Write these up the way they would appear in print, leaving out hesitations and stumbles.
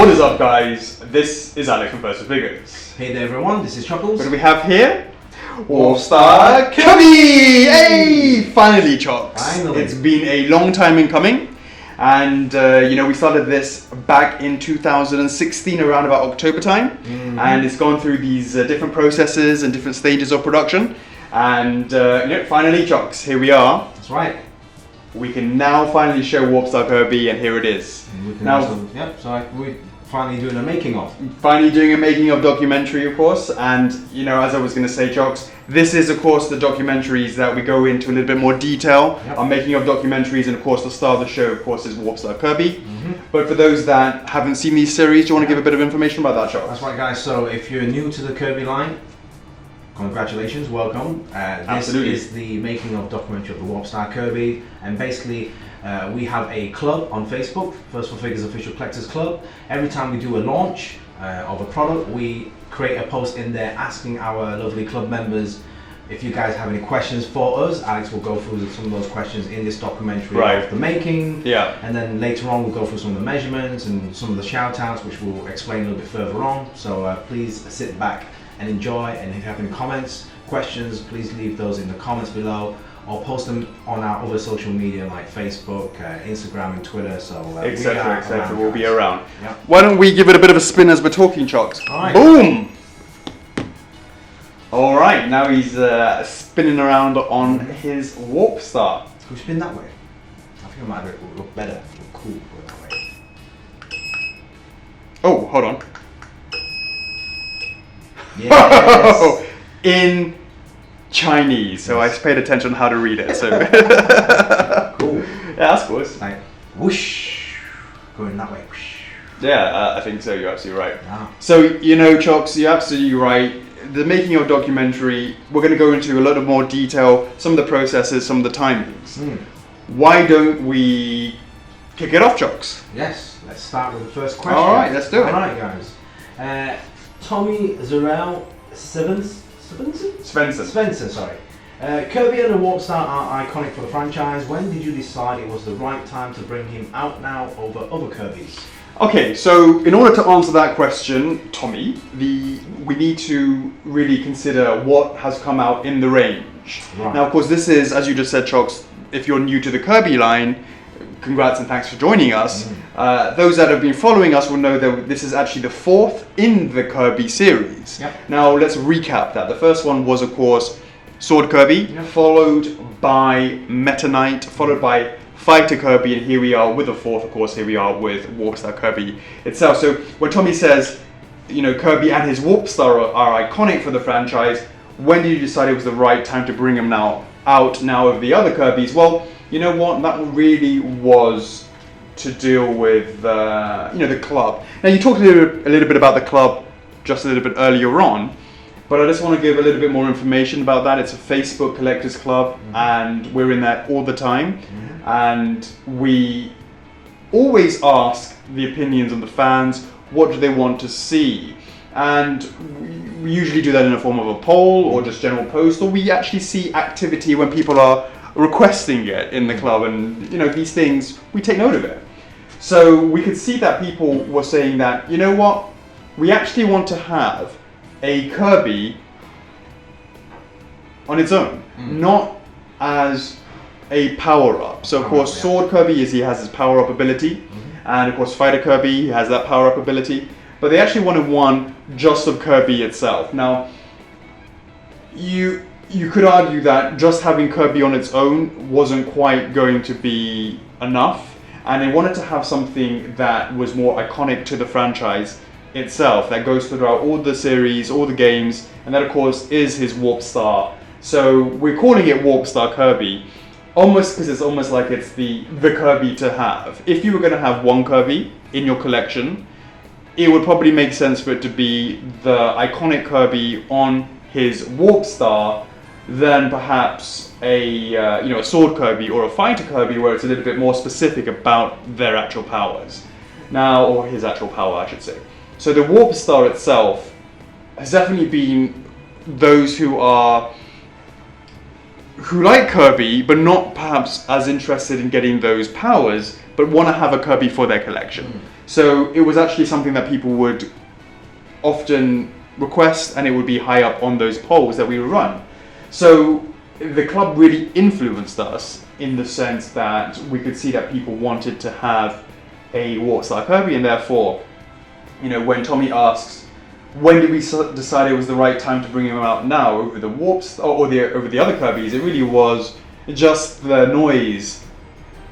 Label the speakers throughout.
Speaker 1: What is up, guys? This is Alex from First Figures.
Speaker 2: Hey there everyone, this is Chuckles.
Speaker 1: What do we have here? Warp Star Kirby! Hey! Finally, Chocks.
Speaker 2: Finally.
Speaker 1: It's been a long time in coming. And, we started this back in 2016, around about October time. Mm-hmm. And it's gone through these different processes and different stages of production. And, finally, Chocks, here we are.
Speaker 2: That's right.
Speaker 1: We can now finally show Warp Star Kirby, and here it is.
Speaker 2: So we're finally doing a making of.
Speaker 1: Finally doing a making of documentary, of course. And, as I was going to say, Chocks, this is, of course, the documentaries that we go into a little bit more detail.
Speaker 2: Yep.
Speaker 1: On making of documentaries, and, of course, the star of the show, of course, is Warp Star Kirby.
Speaker 2: Mm-hmm.
Speaker 1: But for those that haven't seen these series, do you want to give a bit of information about that, Chocks?
Speaker 2: That's right, guys. So if you're new to the Kirby line, congratulations, welcome.
Speaker 1: Absolutely.
Speaker 2: This is the making of documentary of the Warp Star Kirby, and basically we have a club on Facebook, First for Figures Official Collectors Club. Every time we do a launch of a product, we create a post in there asking our lovely club members if you guys have any questions for us. Alex will go through some of those questions in this documentary of the making. Yeah. And then later on we'll go through some of the measurements and some of the shout outs, which we'll explain a little bit further on. So please sit back and enjoy, and if you have any comments, questions, please leave those in the comments below, or post them on our other social media like Facebook, Instagram and Twitter. So
Speaker 1: etc. We'll be around.
Speaker 2: Yep.
Speaker 1: Why don't we give it a bit of a spin as we're talking, Chocks?
Speaker 2: Alright.
Speaker 1: Boom! Alright, now he's spinning around on his Warp Star.
Speaker 2: Can we spin that way? I think it might look better, look cool going that way.
Speaker 1: Oh, hold on.
Speaker 2: Yes.
Speaker 1: In Chinese, so I paid attention how to read it. So
Speaker 2: cool.
Speaker 1: Yeah, that's cool.
Speaker 2: It's like whoosh, going that way. Whoosh.
Speaker 1: Yeah, I think so. You're absolutely right.
Speaker 2: Yeah.
Speaker 1: So Chocks, you're absolutely right. The making of documentary, we're going to go into a lot of more detail, some of the processes, some of the timings. Why don't we kick it off, Chocks?
Speaker 2: Yes. Let's start with the first question.
Speaker 1: All right, let's do it.
Speaker 2: All right, guys. Tommy Zarel Svensson, sorry. Kirby and the Warp Star are iconic for the franchise. When did you decide it was the right time to bring him out now over other Kirbys?
Speaker 1: Okay, so in order to answer that question, Tommy, we need to really consider what has come out in the range. Right. Now, of course, this is, as you just said, Chocks, if you're new to the Kirby line, congrats and thanks for joining us. Those that have been following us will know that this is actually the fourth in the Kirby series.
Speaker 2: Yep.
Speaker 1: Now let's recap that. The first one was, of course, Sword Kirby, followed by Meta Knight, followed by Fighter Kirby, and here we are with the fourth, of course, here we are with Warp Star Kirby itself. So when Tommy says, Kirby and his Warp Star are iconic for the franchise, when did you decide it was the right time to bring him out now of the other Kirbys? Well, you know what? That really was to deal with, the club. Now, you talked a little bit about the club just a little bit earlier on, but I just want to give a little bit more information about that. It's a Facebook collectors club, and we're in that all the time. And we always ask the opinions of the fans. What do they want to see? And we usually do that in the form of a poll or just general post, or we actually see activity when people are requesting it in the club, and these things, we take note of it. So we could see that people were saying that, you know what, we actually want to have a Kirby on its own, not as a power-up. So of course, Sword Kirby he has his power-up ability, and of course Fighter Kirby, he has that power-up ability, but they actually wanted one just of Kirby itself. Now, you could argue that just having Kirby on its own wasn't quite going to be enough, and they wanted to have something that was more iconic to the franchise itself, that goes throughout all the series, all the games, and that of course is his Warp Star. So we're calling it Warp Star Kirby, almost because it's almost like it's the Kirby to have. If you were going to have one Kirby in your collection, it would probably make sense for it to be the iconic Kirby on his Warp Star, than perhaps a Sword Kirby or a Fighter Kirby, where it's a little bit more specific about their actual powers. Now, or his actual power, I should say. So the Warp Star itself has definitely been those who who like Kirby, but not perhaps as interested in getting those powers, but want to have a Kirby for their collection. So it was actually something that people would often request, and it would be high up on those polls that we would run. So the club really influenced us in the sense that we could see that people wanted to have a Warp Star Kirby, and therefore, when Tommy asks, when did we decide it was the right time to bring him out now over the Warps or over the other Kirbys, it really was just the noise,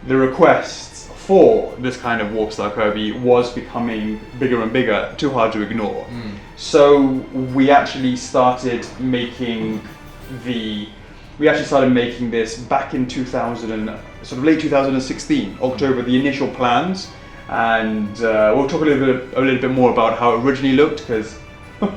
Speaker 1: the requests for this kind of Warp Star Kirby was becoming bigger and bigger, too hard to ignore. So we actually started making this back in 2000, sort of late 2016, October, the initial plans, and we'll talk a little bit more about how it originally looked, because it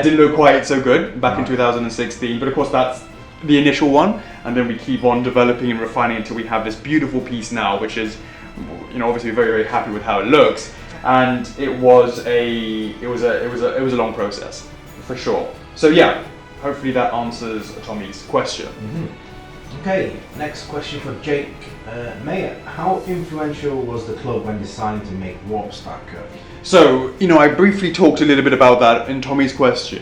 Speaker 1: didn't look quite so good back in 2016, but of course that's the initial one, and then we keep on developing and refining until we have this beautiful piece now, which is, obviously very, very happy with how it looks. And it was a long process, for sure. So yeah, hopefully that answers Tommy's question.
Speaker 2: Okay, next question for Jake Mayer. How influential was the club when deciding to make Warp Star Kirby?
Speaker 1: So, I briefly talked a little bit about that in Tommy's question,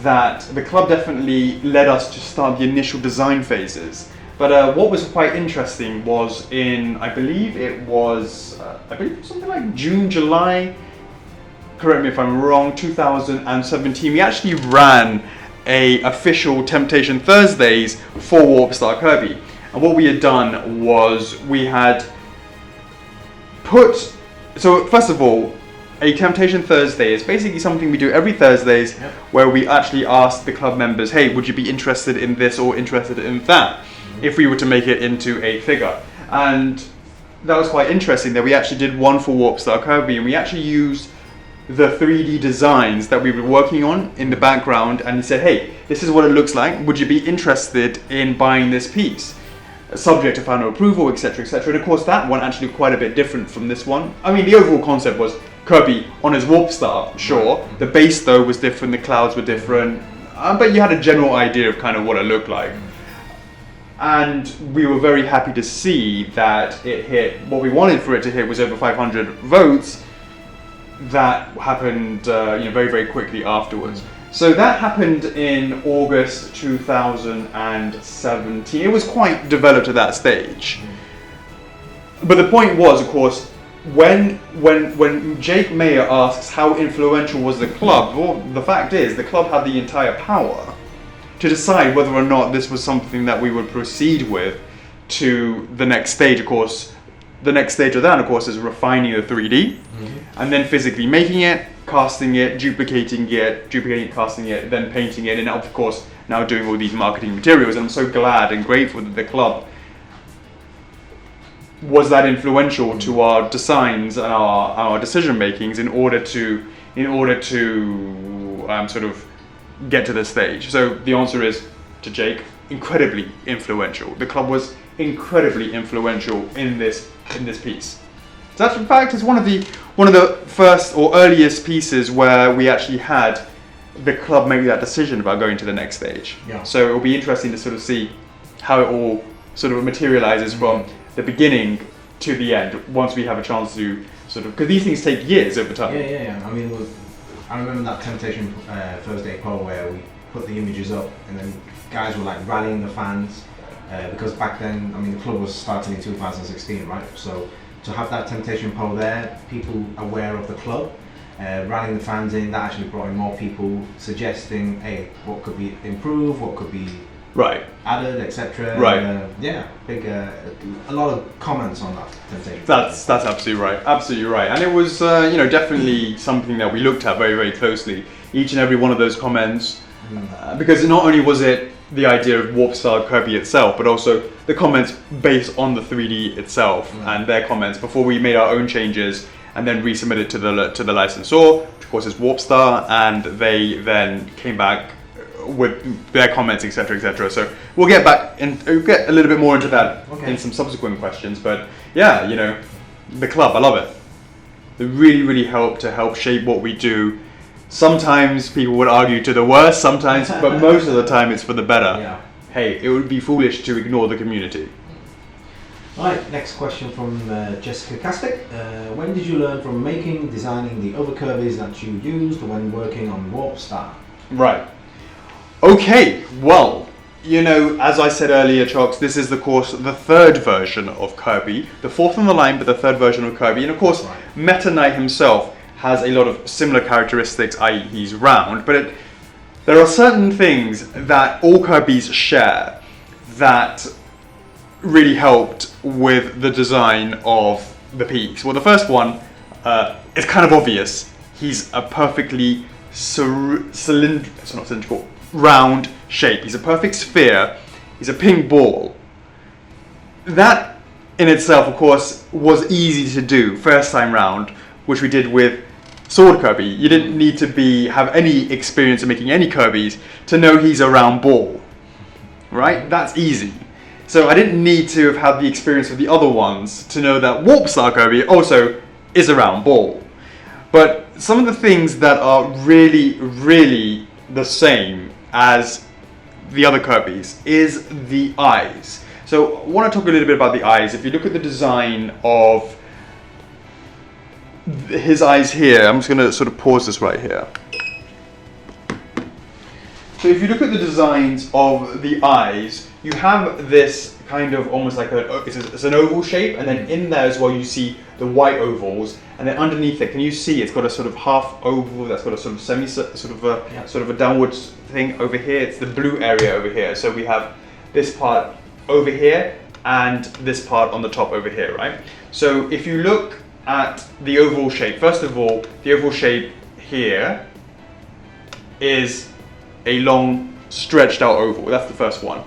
Speaker 1: that the club definitely led us to start the initial design phases. But what was quite interesting was I believe something like June, July, correct me if I'm wrong, 2017, we actually ran a official Temptation Thursdays for Warp Star Kirby. And what we had done was we had so first of all, a Temptation Thursday is basically something we do every Thursdays, where we actually ask the club members, hey, would you be interested in this or interested in that, if we were to make it into a figure. And that was quite interesting that we actually did one for Warp Star Kirby, and we actually used the 3D designs that we were working on in the background and said, hey, this is what it looks like, would you be interested in buying this piece? Subject to final approval, etc, etc. And of course that one actually quite a bit different from this one. I mean, the overall concept was Kirby on his Warp Star, sure. The base though was different, the clouds were different, but you had a general idea of kind of what it looked like. And we were very happy to see that it hit, what we wanted for it to hit was over 500 votes. That happened very, very quickly afterwards. So that happened in August 2017. It was quite developed at that stage. But the point was, of course, when Jake Mayer asks how influential was the club, well, the fact is the club had the entire power to decide whether or not this was something that we would proceed with to the next stage. Of course, the next stage of that, of course, is refining the 3D, and then physically making it, casting it, duplicating it, casting it, then painting it, and of course now doing all these marketing materials. And I'm so glad and grateful that the club was that influential to our designs and our decision makings in order to sort of get to this stage. So the answer is, to Jake, incredibly influential. The club was incredibly influential in this piece. So that, in fact, is one of the first or earliest pieces where we actually had the club make that decision about going to the next stage. So it will be interesting to sort of see how it all sort of materializes from the beginning to the end once we have a chance to sort of, because these things take years over time.
Speaker 2: Yeah. I mean, I remember that Temptation Thursday poll where we put the images up and then guys were like rallying the fans because back then, I mean, the club was starting in 2016, right? So to have that Temptation poll there, people aware of the club, rallying the fans in, that actually brought in more people suggesting, hey, what could be improved, what could be added, etc. A lot of comments on that Temptation.
Speaker 1: That's absolutely right, and it was definitely something that we looked at very, very closely. Each and every one of those comments, because not only was it the idea of Warp Star Kirby itself, but also the comments based on the 3D itself and their comments before we made our own changes and then resubmitted to the licensor, which of course is Warp Star, and they then came back with their comments, etc, etc. So we'll get back and get a little bit more into that in some subsequent questions. But yeah, the club, I love it. They really, really help shape what we do Sometimes people would argue to the worst, sometimes, but most of the time it's for the better.
Speaker 2: Yeah.
Speaker 1: Hey, it would be foolish to ignore the community.
Speaker 2: Right, next question from Jessica Castick. When did you learn from making, designing the other Kirbys that you used when working on Warp Star?
Speaker 1: Right. Okay, well, you know, as I said earlier, Chocks, this is, of course, the third version of Kirby. The fourth on the line, but the third version of Kirby. And of course,
Speaker 2: Right.
Speaker 1: Meta Knight himself has a lot of similar characteristics, i.e. he's round, but there are certain things that all Kirbys share that really helped with the design of the peaks. Well, the first one is kind of obvious. He's a perfectly round shape. He's a perfect sphere. He's a ping ball. That in itself, of course, was easy to do first time round, which we did with Sword Kirby. You didn't need to have any experience in making any Kirbys to know he's a round ball, right? That's easy. So I didn't need to have had the experience of the other ones to know that Warp Star Kirby also is a round ball. But some of the things that are really, really the same as the other Kirbys is the eyes. So I want to talk a little bit about the eyes. If you look at the design of his eyes here, I'm just going to sort of pause this right here. So if you look at the designs of the eyes, you have this kind of almost like it's an oval shape, and then in there as well you see the white ovals, and then underneath it, can you see it's got a sort of half oval that's got a sort of sort of a downwards thing over here. It's the blue area over here. So we have this part over here and this part on the top over here, right? So if you look at the oval shape, first of all, the oval shape here is a long stretched out oval. That's the first one.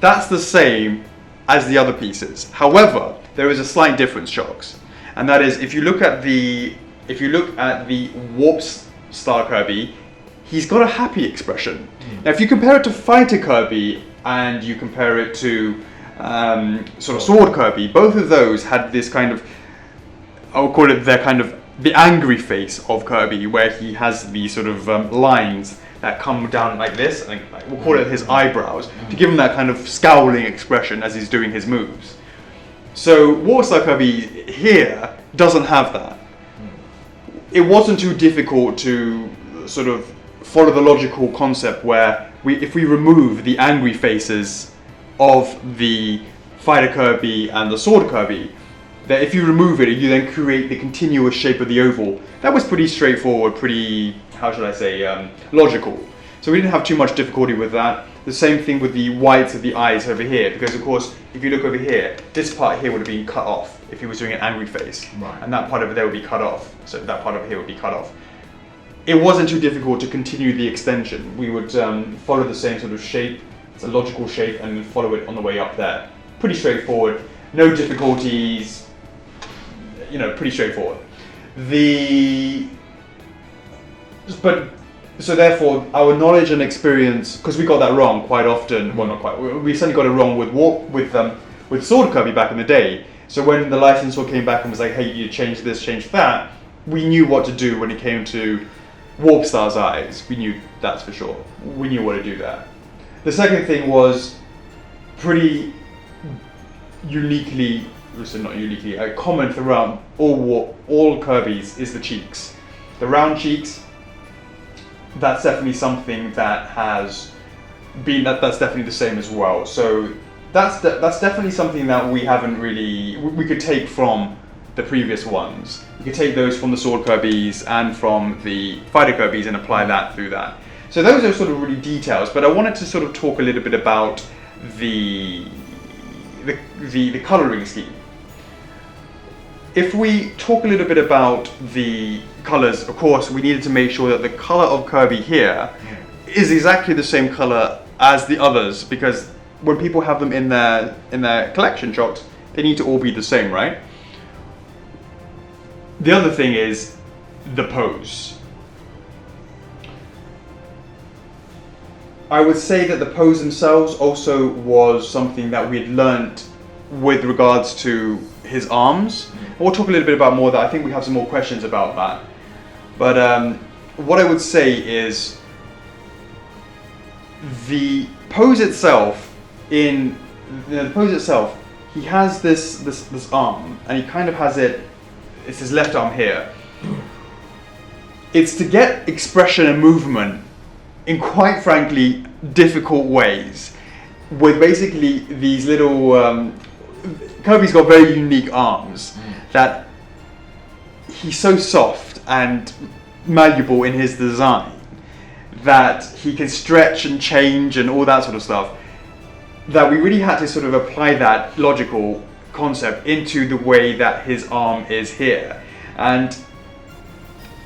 Speaker 1: That's the same as the other pieces. However, there is a slight difference, Sharks, and that is if you look at the Warp Star Kirby, he's got a happy expression. Now, if you compare it to Fighter Kirby and you compare it to sort of Sword Kirby, both of those had this kind of, I would call it the angry face of Kirby, where he has these sort of lines that come down like this, and we'll call it his eyebrows, to give him that kind of scowling expression as he's doing his moves. So Warp Star Kirby here doesn't have that. It wasn't too difficult to sort of follow the logical concept where if we remove the angry faces of the Fighter Kirby and the Sword Kirby, that if you remove it, you then create the continuous shape of the oval. That was pretty straightforward, pretty, how should I say, logical. So we didn't have too much difficulty with that. The same thing with the whites of the eyes over here, because of course, if you look over here, this part here would have been cut off if he was doing an angry face.
Speaker 2: Right. And
Speaker 1: that part over there would be cut off. So that part over here would be cut off. It wasn't too difficult to continue the extension. We would follow the same sort of shape, it's a logical shape, and follow it on the way up there. Pretty straightforward, no difficulties, you know, pretty straightforward. So therefore, our knowledge and experience, because we got that wrong quite often, well not quite, we certainly got it wrong with Sword Kirby back in the day. So when the licensor came back and was like, hey, you change this, change that, we knew what to do when it came to Warp Star's eyes. We knew, that's for sure. We knew what to do there. The second thing was pretty uniquely, not uniquely, common throughout all Kirbys is the cheeks. The round cheeks, that's definitely something that has been, that's definitely the same as well. So that's definitely something that we haven't really, we could take from the previous ones. You could take those from the Sword Kirbys and from the Fighter Kirbys and apply that through that. So those are sort of really details, but I wanted to sort of talk a little bit about the colouring scheme. If we talk a little bit about the colours, of course, we needed to make sure that the colour of Kirby here is exactly the same colour as the others, because when people have them in their collection shots, they need to all be the same, right? The other thing is the pose. I would say that the pose themselves also was something that we had learnt with regards to his arms. We'll talk a little bit about more of that. I think we have some more questions about that. But what I would say is the pose itself. In the pose itself, he has this arm, and he kind of has it. It's his left arm here. It's to get expression and movement in, quite frankly, difficult ways. With basically these little. Kirby's got very unique arms that he's so soft and malleable in his design that he can stretch and change and all that sort of stuff, that we really had to sort of apply that logical concept into the way that his arm is here. And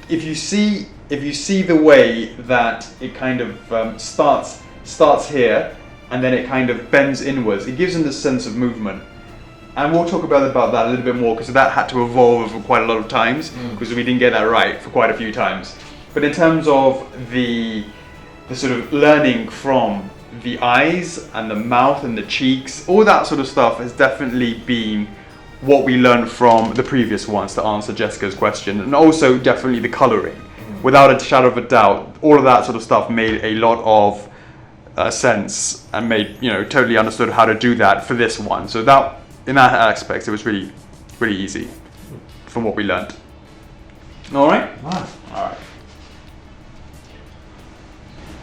Speaker 1: if you see the way that it kind of starts here and then it kind of bends inwards, it gives him this sense of movement. And we'll talk about that a little bit more, because that had to evolve for quite a lot of times, because we didn't get that right for quite a few times. But in terms of the sort of learning from the eyes and the mouth and the cheeks, all that sort of stuff has definitely been what we learned from the previous ones, to answer Jessica's question, and also definitely the colouring. Without a shadow of a doubt, all of that sort of stuff made a lot of sense and made, totally understood how to do that for this one. So that, in that aspect, it was really, really easy from what we learned. All right?
Speaker 2: Right.
Speaker 1: All right.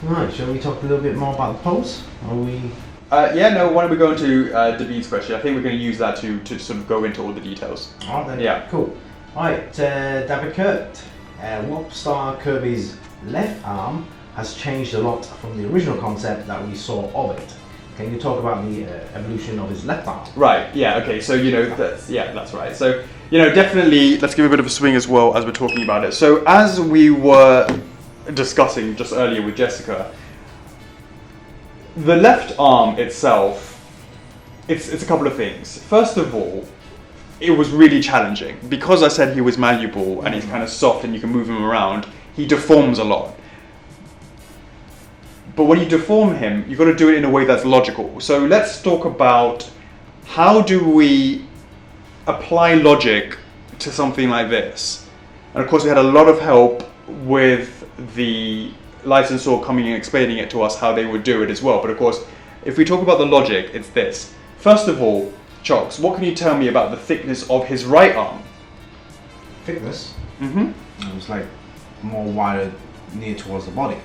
Speaker 2: Right, shall we talk a little bit more about the pose? Are we...
Speaker 1: Why don't we go into David's question? I think we're going to use that to sort of go into all the details.
Speaker 2: Alright then.
Speaker 1: Yeah.
Speaker 2: Cool. Alright, David Kurt. Warp Star Kirby's left arm has changed a lot from the original concept that we saw of it. Can you talk about the evolution of his left arm?
Speaker 1: Right, yeah, okay, so that's right. So, definitely, let's give a bit of a swing as well as we're talking about it. So, as we were discussing just earlier with Jessica, the left arm itself, it's a couple of things. First of all, it was really challenging. Because I said he was malleable and he's kind of soft and you can move him around, he deforms a lot. But when you deform him, you've got to do it in a way that's logical. So let's talk about how do we apply logic to something like this. And of course we had a lot of help with the licensor coming and explaining it to us how they would do it as well. But of course, if we talk about the logic, it's this. First of all, Chocks, what can you tell me about the thickness of his right arm?
Speaker 2: Thickness?
Speaker 1: Mm-hmm.
Speaker 2: It was like more wider near towards the body.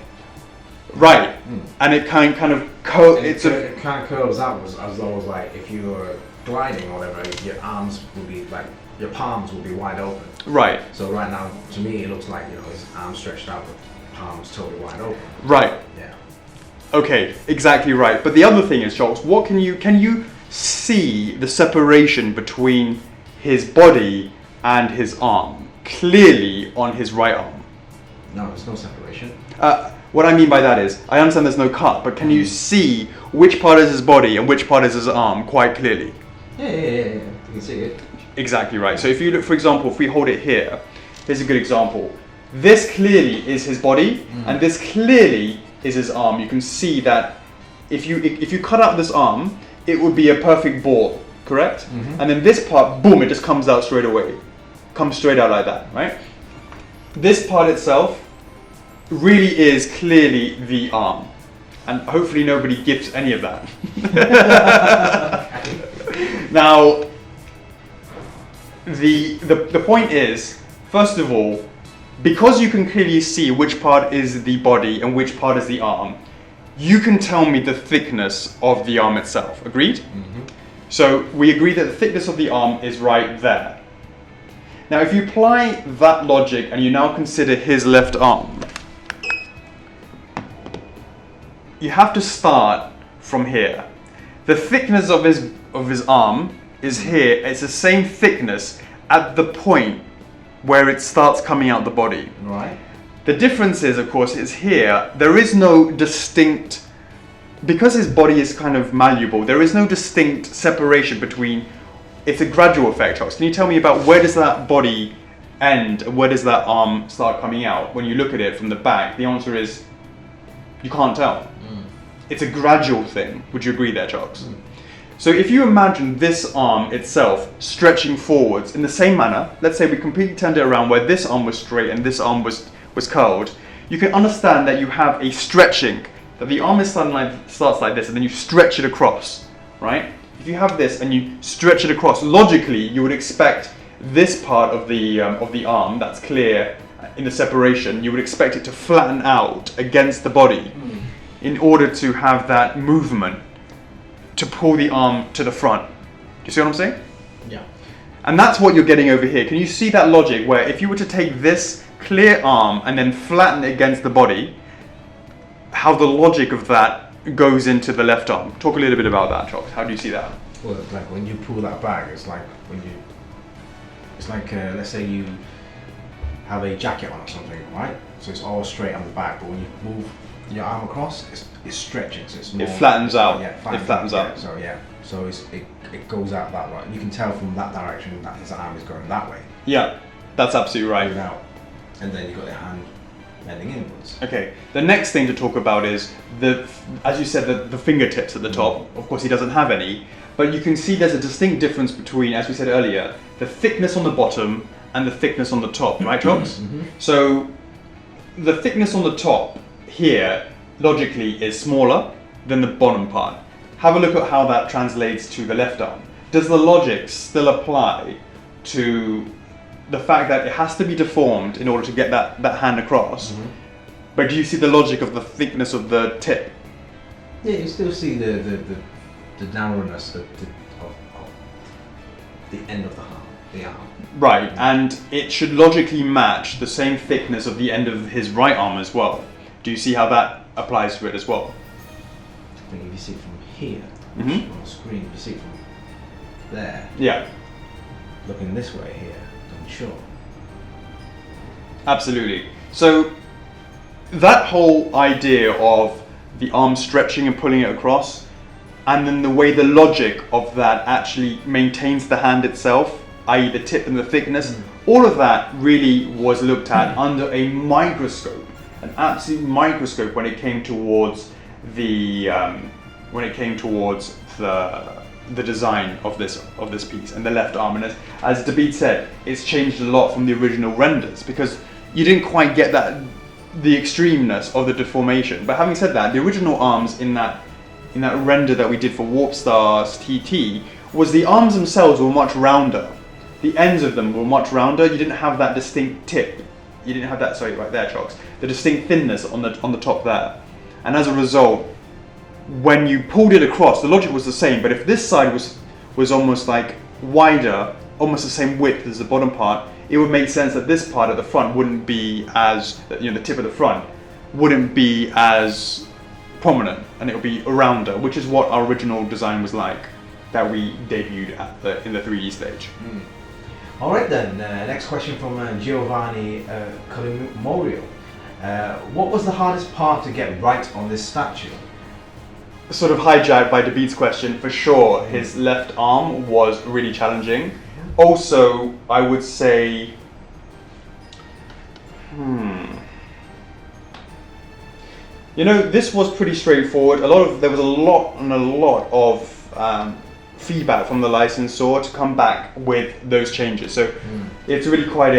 Speaker 1: Right, and it kind of
Speaker 2: It kind of curves outwards, as though it's like if you were gliding or whatever, your arms would be like, your palms would be wide open.
Speaker 1: Right.
Speaker 2: So right now, to me, it looks like his arms stretched out, with palms totally wide open.
Speaker 1: Right.
Speaker 2: Yeah.
Speaker 1: Okay, exactly right. But the other thing is, Charles, what can you see the separation between his body and his arm clearly on his right arm?
Speaker 2: No, there's no separation.
Speaker 1: What I mean by that is, I understand there's no cut, but can you see which part is his body and which part is his arm quite clearly?
Speaker 2: Yeah. You can see it.
Speaker 1: Exactly right. So if you look, for example, if we hold it here, here's a good example. This clearly is his body, and this clearly is his arm. You can see that if you cut out this arm, it would be a perfect ball, correct? Mm-hmm. And then this part, boom, it just comes out straight away. Comes straight out like that, right? This part itself really is clearly the arm. And hopefully nobody gives any of that. Now, the point is, first of all, because you can clearly see which part is the body and which part is the arm, you can tell me the thickness of the arm itself. Agreed? Mm-hmm. So we agree that the thickness of the arm is right there. Now if you apply that logic and you now consider his left arm, you have to start from here. The thickness of his arm is here. It's the same thickness at the point where it starts coming out the body.
Speaker 2: Right.
Speaker 1: The difference is, of course, is here, there is no distinct, because his body is kind of malleable, there is no distinct separation between, it's a gradual effect, Charles. Can you tell me about where does that body end and where does that arm start coming out? When you look at it from the back, the answer is, you can't tell. It's a gradual thing. Would you agree there, Charles? So if you imagine this arm itself stretching forwards in the same manner, let's say we completely turned it around where this arm was straight and this arm was curled, you can understand that you have a stretching, that the arm is starts like this and then you stretch it across, right? If you have this and you stretch it across, logically you would expect this part of the arm that's clear in the separation, you would expect it to flatten out against the body in order to have that movement to pull the arm to the front. Do you see what I'm saying?
Speaker 2: Yeah.
Speaker 1: And that's what you're getting over here. Can you see that logic where if you were to take this clear arm and then flatten it against the body, how the logic of that goes into the left arm? Talk a little bit about that, Chox. How do you see that?
Speaker 2: Well, it's like when you pull that back, it's like let's say you have a jacket on or something, right? So it's all straight on the back, but when you move your arm across, it's stretching, so it's more,
Speaker 1: it flattens out.
Speaker 2: Yeah,
Speaker 1: it flattens out.
Speaker 2: So it goes out that way. You can tell from that direction that his arm is going that way.
Speaker 1: Yeah, that's absolutely right.
Speaker 2: Going out, and then you got your hand bending inwards.
Speaker 1: Okay. The next thing to talk about is as you said, the fingertips at the top. Of course, he doesn't have any, but you can see there's a distinct difference between, as we said earlier, the thickness on the bottom and the thickness on the top, right, Chox? So the thickness on the top here, logically, is smaller than the bottom part. Have a look at how that translates to the left arm. Does the logic still apply to the fact that it has to be deformed in order to get that hand across? But do you see the logic of the thickness of the tip?
Speaker 2: Yeah, you still see the narrowness of the end of the arm.
Speaker 1: Right, and it should logically match the same thickness of the end of his right arm as well. Do you see how that applies to it as well?
Speaker 2: I think if you see it from here, on the screen, if you see it from there,
Speaker 1: Yeah,
Speaker 2: looking this way here, I'm sure.
Speaker 1: absolutely. So that whole idea of the arm stretching and pulling it across, and then the way the logic of that actually maintains the hand itself, i.e. the tip and the thickness, all of that really was looked at under a microscope, an absolute microscope when it came towards the design of this piece and the left arm. And as David said, it's changed a lot from the original renders because you didn't quite get the extremeness of the deformation. But having said that, the original arms in that render that we did for Warp Star's TT was the arms themselves were much rounder. The ends of them were much rounder. You didn't have that distinct tip. You didn't have that, sorry, right there, Chox. The distinct thinness on the top there. And as a result, when you pulled it across, the logic was the same. But if this side was almost like wider, almost the same width as the bottom part, it would make sense that this part at the front wouldn't be as, the tip of the front wouldn't be as prominent, and it would be rounder, which is what our original design was like that we debuted in the 3D stage.
Speaker 2: All right then, next question from Giovanni Colimorio. What was the hardest part to get right on this statue?
Speaker 1: Sort of hijacked by David's question, for sure, his left arm was really challenging. Also, I would say, this was pretty straightforward. There was a lot of feedback from the licensor to come back with those changes. So it's really quite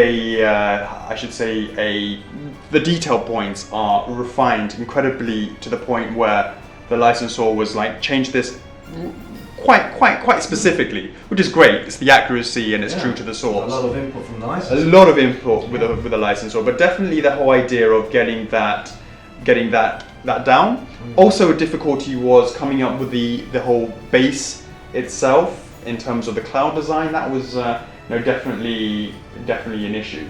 Speaker 1: the detail points are refined incredibly to the point where the licensor was like, change this quite specifically, which is great. It's the accuracy and it's true to the source.
Speaker 2: A lot of input from the licensor.
Speaker 1: A lot of input with the licensor, but definitely the whole idea of getting that down. Also, a difficulty was coming up with the whole base itself in terms of the cloud design. That was definitely an issue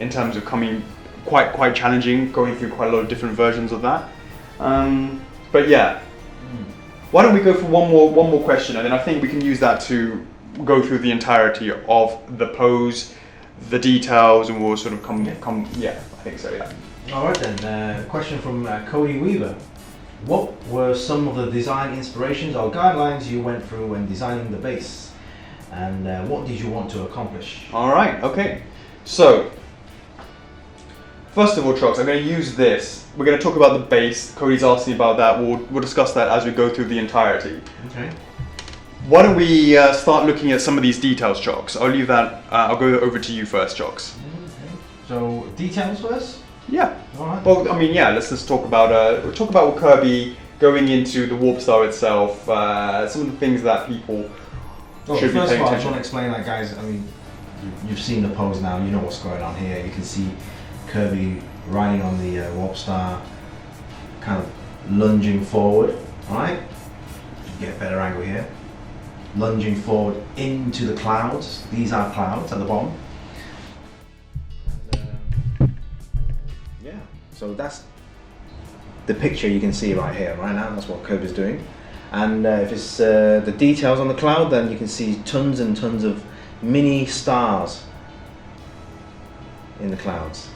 Speaker 1: in terms of coming quite challenging, going through quite a lot of different versions of that. But yeah, why don't we go for one more question, and then I think we can use that to go through the entirety of the pose, the details, and we'll sort of come. Yeah, I think so. Yeah.
Speaker 2: All right then. Question from Cody Weaver. What were some of the design inspirations or guidelines you went through when designing the base, and what did you want to accomplish?
Speaker 1: All right. Okay. So, first of all, Chox, I'm going to use this. We're going to talk about the base. Cody's asking about that. We'll discuss that as we go through the entirety.
Speaker 2: Okay.
Speaker 1: Why don't we start looking at some of these details, Chox? I'll leave that. I'll go over to you first, Chox.
Speaker 2: Okay. So details first.
Speaker 1: Yeah.
Speaker 2: All right.
Speaker 1: Well, I mean, yeah. Let's just talk about Kirby going into the Warp Star itself. Some of the things that people should be
Speaker 2: first
Speaker 1: paying
Speaker 2: of all, I just
Speaker 1: attention.
Speaker 2: want to explain that, guys. I mean, you've seen the pose now. You know what's going on here. You can see Kirby riding on the Warp Star, kind of lunging forward. All right. You get a better angle here. Lunging forward into the clouds. These are clouds at the bottom. And, yeah. So that's the picture you can see right here, right now. That's what Kirby's doing. And if it's the details on the cloud, then you can see tons and tons of mini stars in the clouds.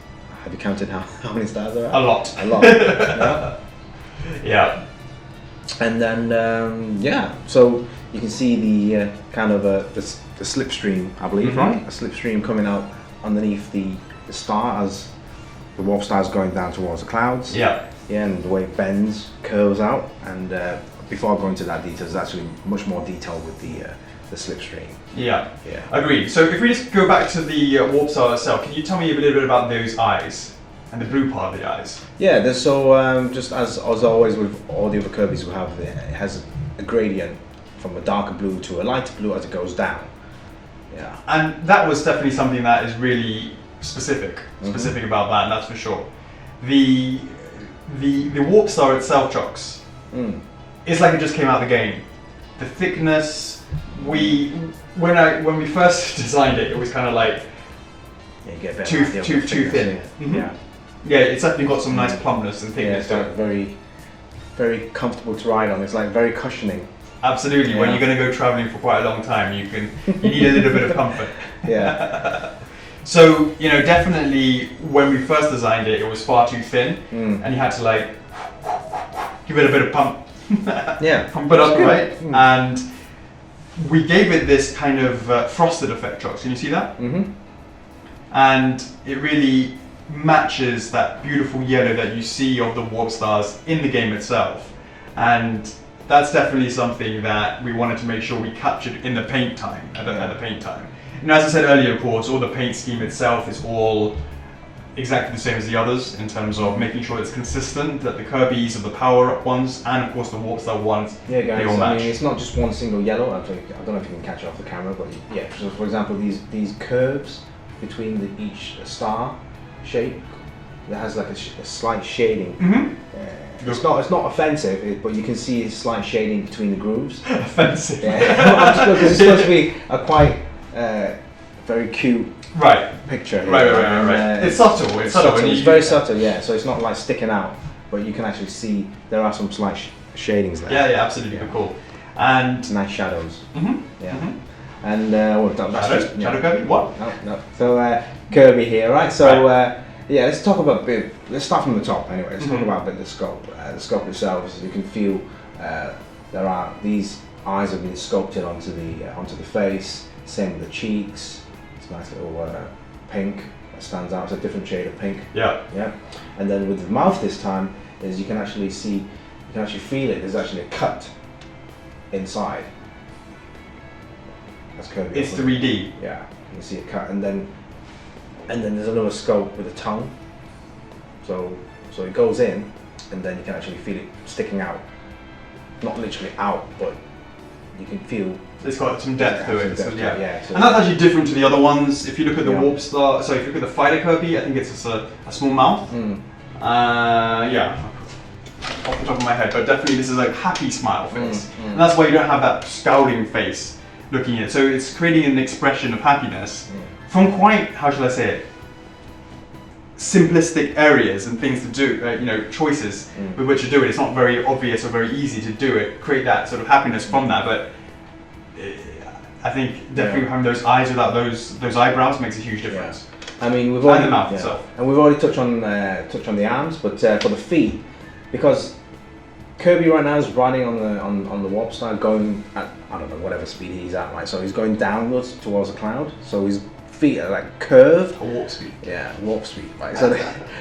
Speaker 2: Have you counted how many stars there are?
Speaker 1: A lot.
Speaker 2: A lot. Yeah.
Speaker 1: Yeah.
Speaker 2: And then yeah, so you can see the kind of the slipstream, I believe, right? A slipstream coming out underneath the star as the Warp Star is going down towards the clouds.
Speaker 1: Yeah.
Speaker 2: Yeah, and the way it bends, curves out, and before I go into that detail, there's actually much more detail with the slipstream.
Speaker 1: Yeah.
Speaker 2: Yeah.
Speaker 1: Agreed. So if we just go back to the Warp Star itself, can you tell me a little bit about those eyes and the blue part of the eyes?
Speaker 2: Yeah, there's so just as always with all the other Kirbys we have, it has a gradient from a darker blue to a lighter blue as it goes down. Yeah.
Speaker 1: And that was definitely something that is really specific about that, and that's for sure. The Warp Star itself, Chocks, it's like it just came out of the game. The thickness, when we first designed it, it was kind of like
Speaker 2: Yeah, you get a better idea of
Speaker 1: too
Speaker 2: the thickness
Speaker 1: thin.
Speaker 2: here. Yeah.
Speaker 1: Yeah, it's definitely got some nice plumpness and
Speaker 2: Yeah,
Speaker 1: thickness
Speaker 2: it's
Speaker 1: to
Speaker 2: like
Speaker 1: it.
Speaker 2: very, very comfortable to ride on. It's like very cushioning.
Speaker 1: Absolutely. When
Speaker 2: Yeah.
Speaker 1: you're going to go traveling for quite a long time, you need a little bit of comfort.
Speaker 2: Yeah.
Speaker 1: So, definitely when we first designed it, it was far too thin, and you had to like give it a bit of pump.
Speaker 2: Yeah.
Speaker 1: Pump it up, right? And we gave it this kind of frosted effect, Chocks. Can you see that?
Speaker 2: Mm-hmm.
Speaker 1: And it really matches that beautiful yellow that you see of the Warp Stars in the game itself. And that's definitely something that we wanted to make sure we captured in the paint time, at the paint time. And as I said earlier, of course, all the paint scheme itself is all exactly the same as the others in terms of making sure it's consistent, that the Kirbys are the power-up ones, and of course the Warp Star ones,
Speaker 2: Yeah, guys.
Speaker 1: they all match.
Speaker 2: I mean, it's not just one single yellow. I don't know if you can catch it off the camera, but yeah. So, for example, these curves between each star shape, that has like a slight shading. It's not offensive, but you can see a slight shading between the grooves.
Speaker 1: Offensive.
Speaker 2: Yeah. Because it's supposed to be a quite very cute picture here.
Speaker 1: Right. It's subtle. It's subtle.
Speaker 2: It's very subtle, yeah. So it's not like sticking out, but you can actually see there are some slight shadings there.
Speaker 1: Yeah, absolutely. Cool. And
Speaker 2: Nice shadows. Yeah. And
Speaker 1: Shadow Kirby? What?
Speaker 2: No. So Kirby here, right? So yeah, let's talk about let's start from the top anyway. Let's talk about a bit of the scope. The scope itself, as you can feel, these eyes have been sculpted onto the face. Same with the cheeks. It's a nice little pink that stands out. It's a different shade of pink.
Speaker 1: Yeah.
Speaker 2: Yeah. And then with the mouth this time, is you can actually feel it. There's actually a cut inside. That's Kirby.
Speaker 1: It's 3D.
Speaker 2: Yeah, you can see a cut, and then there's another scope with a tongue. So it goes in, and then you can actually feel it sticking out. Not literally out, but you can feel.
Speaker 1: It's got some depth to it. So,
Speaker 2: Yeah. So
Speaker 1: and that's actually different to the other ones. If you look at the
Speaker 2: Yeah.
Speaker 1: Warp Star, if you look at the Fighter Kirby, I think it's just a small mouth. Yeah, off the top of my head, but definitely this is like happy smile face, and that's why you don't have that scowling face looking at it. So it's creating an expression of happiness from quite, how shall I say it, simplistic areas and things to do, choices with which to do it. It's not very obvious or very easy to do it. Create that sort of happiness from that, but I think definitely having those eyes without those eyebrows makes a huge difference.
Speaker 2: I mean, we've already
Speaker 1: And the mouth itself.
Speaker 2: and we've already touched on the arms, but for the feet, because Kirby right now is riding on the Warp Star, going at, I don't know, whatever speed he's at, right? So he's going downwards towards the cloud. So his feet are like curved.
Speaker 1: A warp speed.
Speaker 2: Yeah, warp speed, right?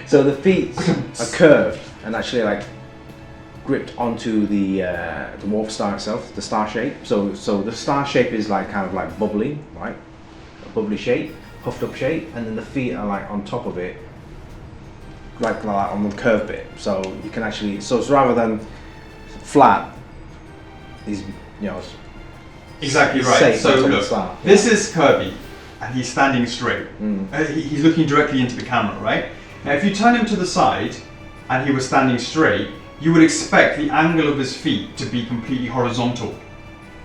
Speaker 2: So the feet are curved and actually like gripped onto the Warp Star itself, the star shape. So the star shape is like kind of like bubbly, right? A bubbly shape, puffed up shape, and then the feet are like on top of it, like on the curve bit, so you can actually so it's rather than flat, he's
Speaker 1: exactly right.
Speaker 2: safe,
Speaker 1: So look,
Speaker 2: slant,
Speaker 1: this is Kirby, and he's standing straight.
Speaker 2: Mm.
Speaker 1: He's looking directly into the camera, right? Now, if you turn him to the side, and he was standing straight, you would expect the angle of his feet to be completely horizontal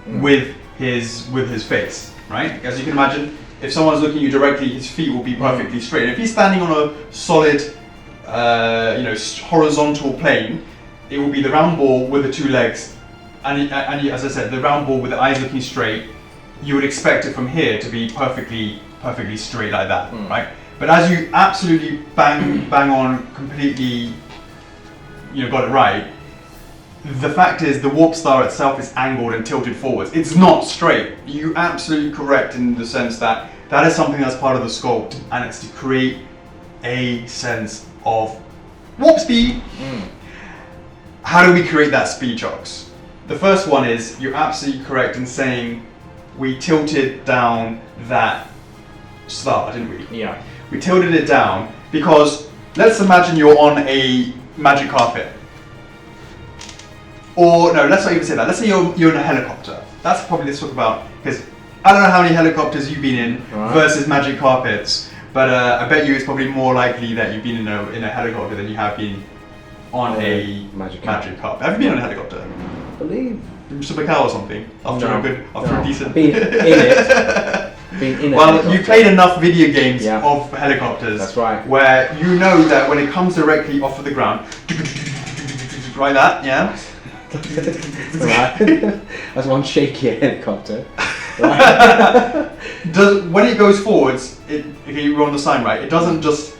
Speaker 1: with his face, right? As you can imagine, if someone's looking at you directly, his feet will be perfectly straight. If he's standing on a solid, horizontal plane, it will be the round ball with the two legs, and as I said, the round ball with the eyes looking straight. You would expect it from here to be perfectly straight like that, right? But as you absolutely bang on, completely, got it right. The fact is, the Warp Star itself is angled and tilted forwards. It's not straight. You're absolutely correct in the sense that that is something that's part of the sculpt, and it's to create a sense of warp speed. How do we create that speed, Chocks? The first one is, you're absolutely correct in saying we tilted down that star, didn't we?
Speaker 2: Yeah.
Speaker 1: We tilted it down because let's imagine you're on a magic carpet. Or no, let's not even say that. Let's say you're in a helicopter. That's probably, let's talk about, because I don't know how many helicopters you've been in versus magic carpets, but I bet you it's probably more likely that you've been in a helicopter than you have been on a magic carpet. Have you been on a helicopter?
Speaker 2: I believe.
Speaker 1: Super cow or something? After a decent.
Speaker 2: Been in it.
Speaker 1: Well, you played enough video games
Speaker 2: Yeah.
Speaker 1: of helicopters.
Speaker 2: That's right.
Speaker 1: Where you know that when it comes directly off of the ground, like that, yeah?
Speaker 2: Right. That's one shaky helicopter. Right.
Speaker 1: When it goes forwards, okay, you're on the sign, right? It doesn't just.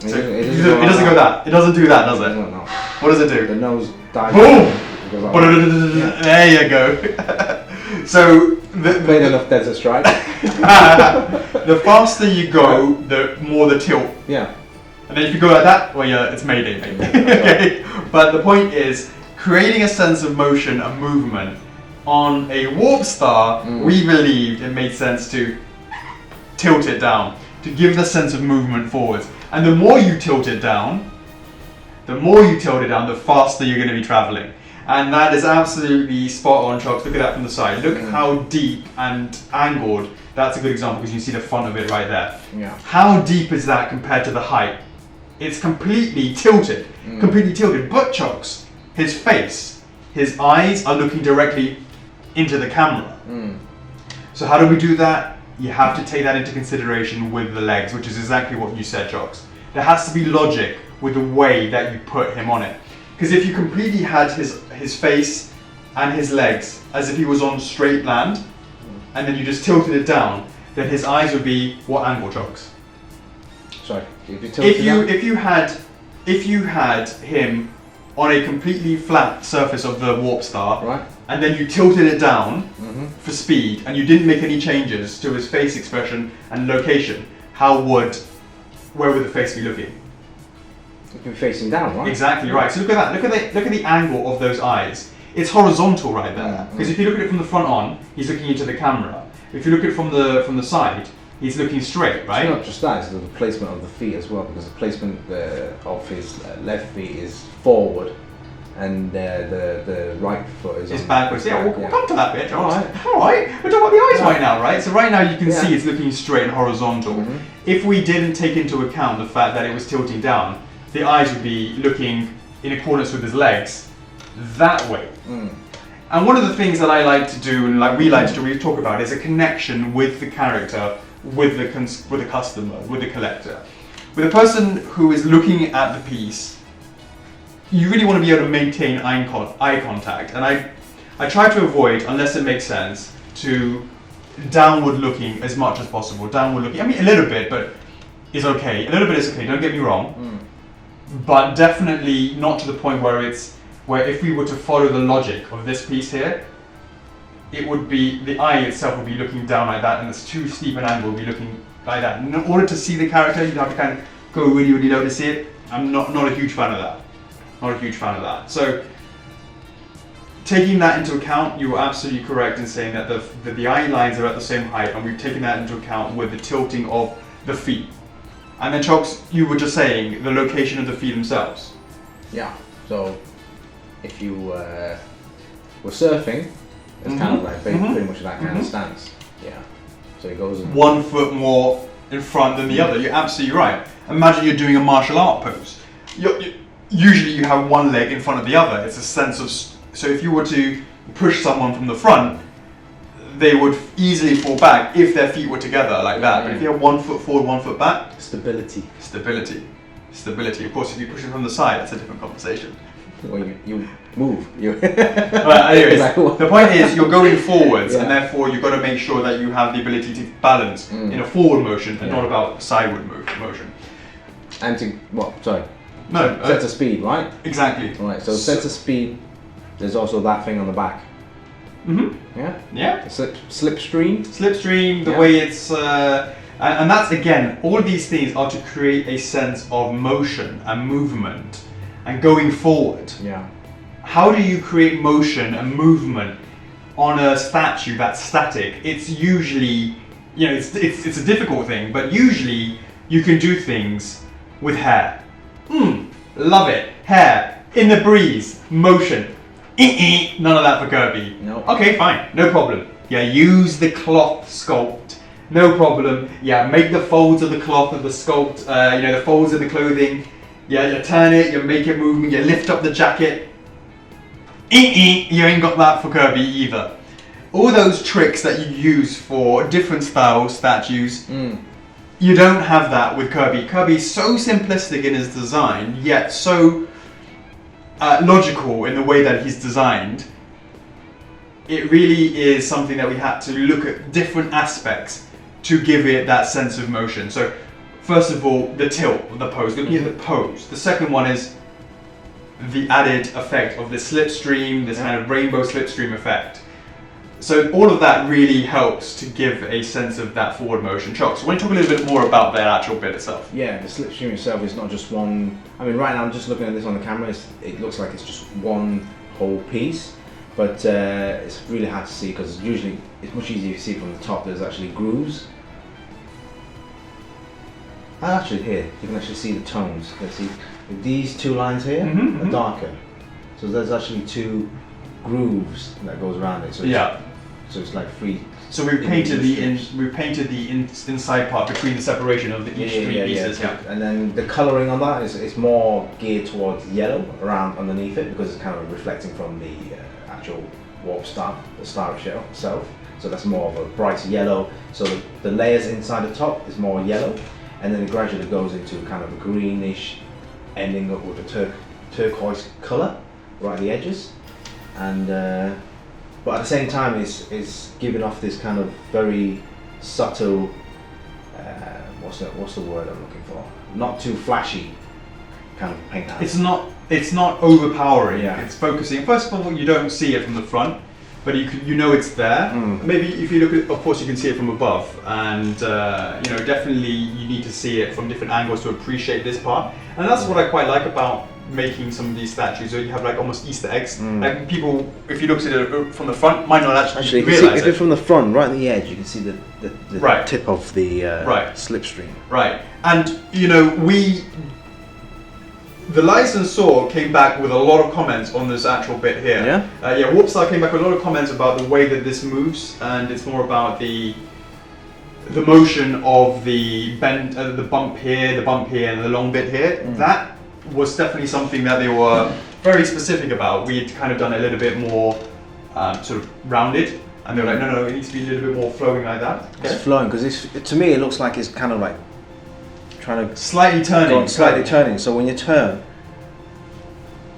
Speaker 2: It
Speaker 1: doesn't go that. It doesn't do that, does it?
Speaker 2: No.
Speaker 1: What does it do?
Speaker 2: The nose dives.
Speaker 1: Boom!
Speaker 2: Like
Speaker 1: There you go. So
Speaker 2: played enough Desert Strike.
Speaker 1: the faster you go, the more the tilt.
Speaker 2: Yeah.
Speaker 1: And then if you go like that, well, yeah, it's Mayday, mate. Okay. But the point is, creating a sense of motion and movement on a Warp Star, we believed it made sense to tilt it down, to give the sense of movement forwards. And the more you tilt it down, the faster you're going to be traveling. And that is absolutely spot on, Chocks. Look at that from the side. Look how deep and angled. That's a good example because you see the front of it right there.
Speaker 2: Yeah.
Speaker 1: How deep is that compared to the height? It's completely tilted. But Chocks, his face, his eyes are looking directly into the camera. So how do we do that? You have to take that into consideration with the legs, which is exactly what you said, Chocks. There has to be logic with the way that you put him on it. Because if you completely had his face and his legs as if he was on straight land, and then you just tilted it down, then his eyes would be what angle, Chocks?
Speaker 2: Sorry, if
Speaker 1: you had him on a completely flat surface of the Warp Star,
Speaker 2: right,
Speaker 1: and then you tilted it down for speed, and you didn't make any changes to his face expression and location, where would the face be looking?
Speaker 2: You're facing down, right?
Speaker 1: Exactly right. So look at that. Look at the angle of those eyes. It's horizontal right there. Because if you look at it from the front on, he's looking into the camera. If you look at it from the side, he's looking straight, right?
Speaker 2: It's not just that; it's the placement of the feet as well. Because the placement of his left feet is forward, and the right foot is
Speaker 1: backwards. Yeah, we'll come to that bit.
Speaker 2: All right.
Speaker 1: We're talking about the eyes right now, right? So right now you can see it's looking straight and horizontal. If we didn't take into account the fact that it was tilting down, the eyes would be looking in accordance with his legs that way. And one of the things that I like to do, and like we like to do, we talk about, is a connection with the character, with the customer, with the collector. With a person who is looking at the piece, you really want to be able to maintain eye contact. And I try to avoid, unless it makes sense, to downward looking as much as possible. Downward looking, I mean a little bit, but is okay. A little bit is okay, don't get me wrong. But definitely not to the point where if we were to follow the logic of this piece here, it would be, the eye itself would be looking down like that, and it's too steep an angle would be looking like that. In order to see the character, you'd have to kind of go really, really low to see it. I'm not a huge fan of that. Not a huge fan of that. So, taking that into account, you were absolutely correct in saying that the eye lines are at the same height, and we've taken that into account with the tilting of the feet. And then Chokes, you were just saying the location of the feet themselves.
Speaker 2: Yeah. So if you were surfing, it's kind of like pretty much that kind of stance. Yeah. So it goes
Speaker 1: 1 foot more in front than the other. You're absolutely right. Imagine you're doing a martial art pose. Usually you have one leg in front of the other. It's a sense of... So if you were to push someone from the front, they would easily fall back if their feet were together like that. But if you have 1 foot forward, 1 foot back... Stability. Of course, if you push it from the side, that's a different conversation.
Speaker 2: Well, you move.
Speaker 1: Well, anyways, the point is you're going forwards, and therefore you've got to make sure that you have the ability to balance in a forward motion and not about sideward motion.
Speaker 2: And to
Speaker 1: No,
Speaker 2: center speed, right?
Speaker 1: Exactly.
Speaker 2: Right. So center speed. There's also that thing on the back. Yeah.
Speaker 1: Yeah.
Speaker 2: Slipstream.
Speaker 1: Slipstream. The way it's. And that's, again, all of these things are to create a sense of motion and movement and going forward.
Speaker 2: Yeah.
Speaker 1: How do you create motion and movement on a statue that's static? It's usually, it's a difficult thing, but usually you can do things with hair. Love it. Hair, in the breeze, motion. None of that for Kirby.
Speaker 2: No.
Speaker 1: Okay, fine, no problem. Yeah, use the cloth sculpt. No problem. Yeah, make the folds of the cloth of the sculpt, the folds of the clothing. Yeah, you turn it, you make it move, you lift up the jacket. You ain't got that for Kirby either. All those tricks that you use for different style statues, you don't have that with Kirby. Kirby's so simplistic in his design, yet so logical in the way that he's designed. It really is something that we had to look at different aspects to give it that sense of motion. So, first of all, the tilt, the pose, looking at the pose. The second one is the added effect of the slipstream, this kind of rainbow slipstream effect. So all of that really helps to give a sense of that forward motion. Chuck, so want to talk a little bit more about that actual bit itself?
Speaker 2: Yeah, the slipstream itself is not just one. I mean, right now I'm just looking at this on the camera. It looks like it's just one whole piece, but it's really hard to see because usually it's much easier to see from the top. There's actually grooves. Actually, here you can actually see the tones. Let's see, these two lines here are darker, so there's actually two grooves that goes around it. So so it's like three.
Speaker 1: So we painted the inside part between the separation of the each three pieces. Yeah.
Speaker 2: And then the colouring on that is more geared towards yellow around underneath it because it's kind of reflecting from the actual warp star, the star itself. So that's more of a brighter yellow. So the layers inside the top is more yellow. And then it gradually goes into kind of a greenish, ending up with a turquoise colour right at the edges, and but at the same time is giving off this kind of very subtle. What's the word I'm looking for? Not too flashy kind of paint.
Speaker 1: It's not overpowering.
Speaker 2: Yeah.
Speaker 1: It's focusing. First of all, you don't see it from the front, but you know it's there. Maybe if you look at, of course, you can see it from above, and definitely you need to see it from different angles to appreciate this part. And that's what I quite like about making some of these statues, where you have like almost Easter eggs. Like people, if you look at it from the front, might not actually realize
Speaker 2: if it's from the front, right at the edge, you can see the tip of the slipstream.
Speaker 1: Right, and the licensed sword came back with a lot of comments on this actual bit here. Warp Star came back with a lot of comments about the way that this moves, and it's more about the motion of the bend, the bump here, and the long bit here. That was definitely something that they were very specific about. We had kind of done a little bit more sort of rounded, and they were like, no, it needs to be a little bit more flowing like that. Okay.
Speaker 2: It's flowing because to me it looks like it's kind of like trying to
Speaker 1: slightly turning.
Speaker 2: So when you turn,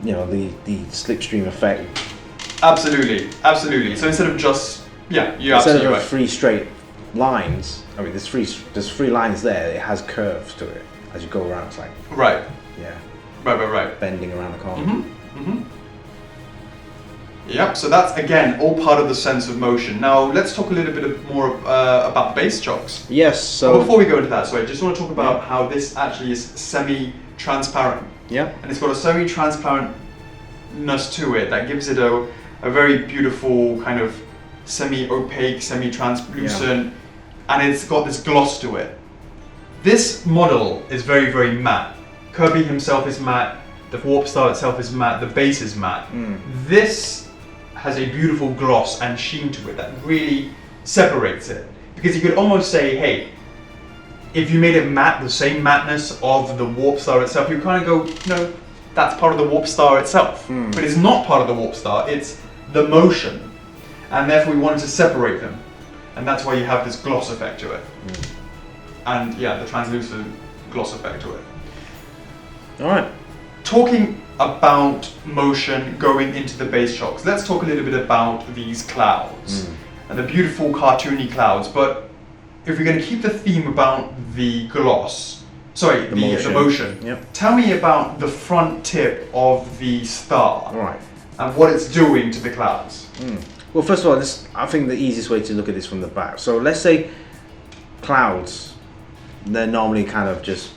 Speaker 2: the slipstream effect.
Speaker 1: Absolutely. So instead of just you're
Speaker 2: instead
Speaker 1: absolutely
Speaker 2: of
Speaker 1: right.
Speaker 2: three straight lines, I mean there's three lines there. It has curves to it as you go around. It's like
Speaker 1: right.
Speaker 2: Right. Bending around the corner.
Speaker 1: Yep, so that's again all part of the sense of motion. Now let's talk a little bit more about base chocks.
Speaker 2: Yes, so
Speaker 1: but before we go into that, I just want to talk about how this actually is semi-transparent.
Speaker 2: Yeah.
Speaker 1: And it's got a semi-transparentness to it that gives it a very beautiful kind of semi-opaque, semi-translucent, and it's got this gloss to it. This model is very, very matte. Kirby himself is matte, the Warp Star itself is matte, the base is matte. This has a beautiful gloss and sheen to it that really separates it. Because you could almost say, hey, if you made it matte, the same matteness of the Warp Star itself, you kind of go, no, that's part of the Warp Star itself. But it's not part of the Warp Star, it's the motion. And therefore we wanted to separate them. And that's why you have this gloss effect to it. And yeah, the translucent gloss effect to it.
Speaker 2: Alright.
Speaker 1: Talking about motion going into the base shocks, let's talk a little bit about these clouds. And the beautiful cartoony clouds, but if we're going to keep the theme about the gloss, the motion.
Speaker 2: Yep.
Speaker 1: Tell me about the front tip of the star.
Speaker 2: Right.
Speaker 1: And what it's doing to the clouds.
Speaker 2: Well, first of all, I think the easiest way to look at this from the back. So let's say clouds, they're normally kind of just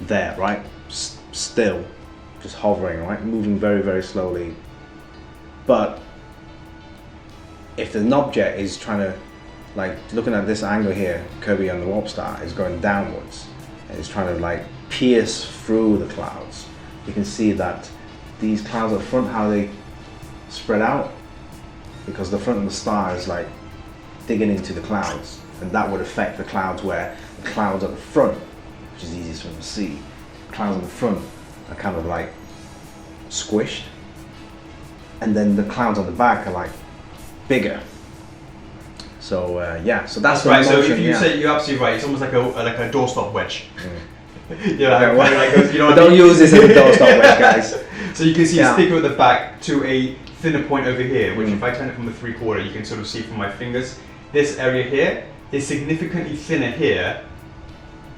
Speaker 2: there, right? Still, just hovering, right? Moving very, very slowly. But if an object is trying to, like, looking at this angle here, Kirby on the Warp Star is going downwards, and it's trying to like pierce through the clouds. You can see that these clouds at the front, how they spread out, because the front of the star is like digging into the clouds, and that would affect the clouds where the clouds at the front, which is easiest for them to see, the clouds at the front are kind of like squished, and then the clouds on the back are like bigger. So yeah, so that's
Speaker 1: right.
Speaker 2: motion,
Speaker 1: So if you say, you're absolutely right. It's almost like a doorstop wedge.
Speaker 2: Don't use this as a doorstop wedge, guys.
Speaker 1: So you can see it's thicker at the back to a thinner point over here, which if I turn it from the 3/4, you can sort of see from my fingers. This area here is significantly thinner here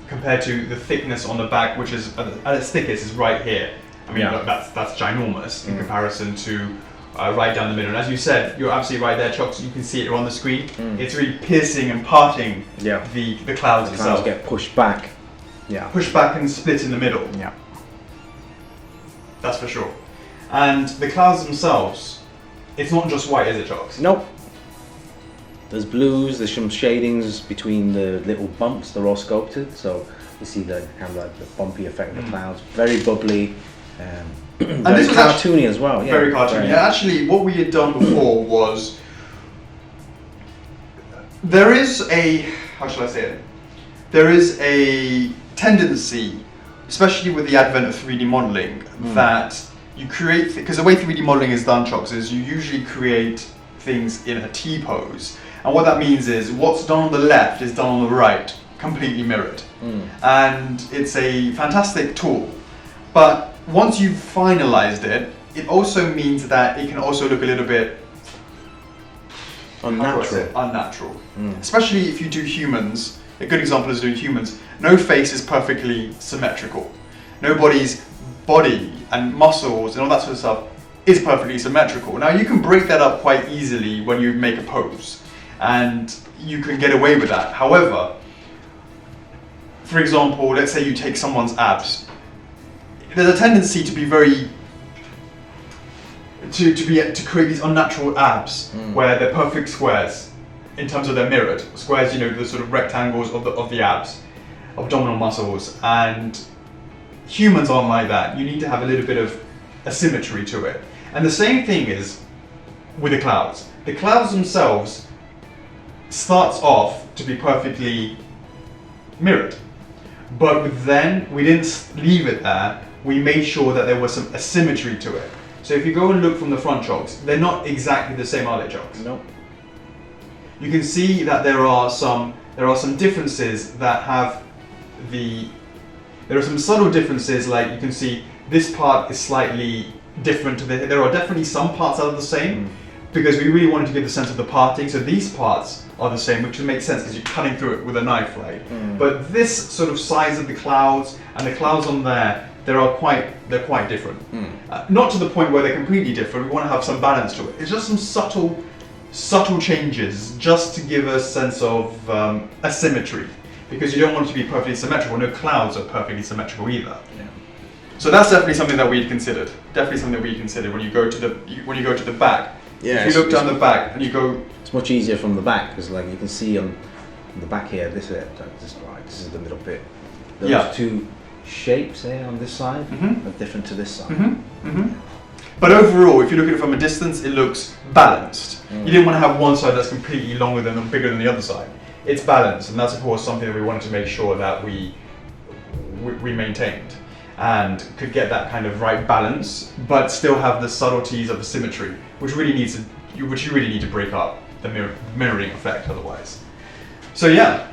Speaker 1: compared to the thickness on the back, which is at its thickest is right here. I mean, that's ginormous in comparison to right down the middle. And as you said, you're absolutely right there, Chocks. You can see it on the screen. It's really piercing and parting the clouds itself.
Speaker 2: The clouds get pushed back. Yeah.
Speaker 1: Pushed back and split in the middle.
Speaker 2: Yeah.
Speaker 1: That's for sure. And the clouds themselves, it's not just white, is it, Chocks?
Speaker 2: Nope. There's blues, there's some shadings between the little bumps, they're all sculpted, so you see the kind of like the bumpy effect of the clouds. Very bubbly,
Speaker 1: and
Speaker 2: very cartoony as well. Yeah,
Speaker 1: very cartoony. Yeah, actually, what we had done before was, there is a, how shall I say it? There is a tendency, especially with the advent of 3D modeling, that you create, because the way 3D modeling is done, Chocks, is you usually create things in a T-pose. And what that means is what's done on the left is done on the right, completely mirrored. And it's a fantastic tool. But once you've finalized it, it also means that it can also look a little bit unnatural. Especially if you do humans. A good example is doing humans. No face is perfectly symmetrical. Nobody's body and muscles and all that sort of stuff is perfectly symmetrical. Now you can break that up quite easily when you make a pose, and you can get away with that. However, for example, let's say you take someone's abs. There's a tendency to be to create these unnatural abs where they're perfect squares in terms of their mirrored squares. You know, the sort of rectangles of the abs, abdominal muscles, and humans aren't like that. You need to have a little bit of asymmetry to it. And the same thing is with the clouds. The clouds themselves starts off to be perfectly mirrored, but then we didn't leave it there. We made sure that there was some asymmetry to it. So if you go and look from the front, Chocks, they're not exactly the same, are they, Chocks?
Speaker 2: No.
Speaker 1: You can see that there are some differences that have there are some subtle differences, like you can see this part is slightly different to there are definitely some parts that are the same, because we really wanted to give the sense of the parting. So these parts are the same, which would make sense because you're cutting through it with a knife, right? But this sort of size of the clouds and the clouds on there, they're quite different. Not to the point where they're completely different. We want to have some balance to it. It's just some subtle changes, just to give a sense of asymmetry, because you don't want it to be perfectly symmetrical. No clouds are perfectly symmetrical either.
Speaker 2: Yeah.
Speaker 1: So that's definitely something that we considered. Definitely something that we considered when you go to the back.
Speaker 2: Yeah,
Speaker 1: if you look down the back and you go,
Speaker 2: it's much easier from the back, because like you can see on the back here, this is the middle bit. those two shapes here on this side are different to this side.
Speaker 1: But overall, if you look at it from a distance, it looks balanced. You didn't want to have one side that's completely longer than and bigger than the other side. It's balanced, and that's of course something that we wanted to make sure that we maintained and could get that kind of right balance, but still have the subtleties of the symmetry, which you really need to break up the mirroring effect otherwise. So yeah,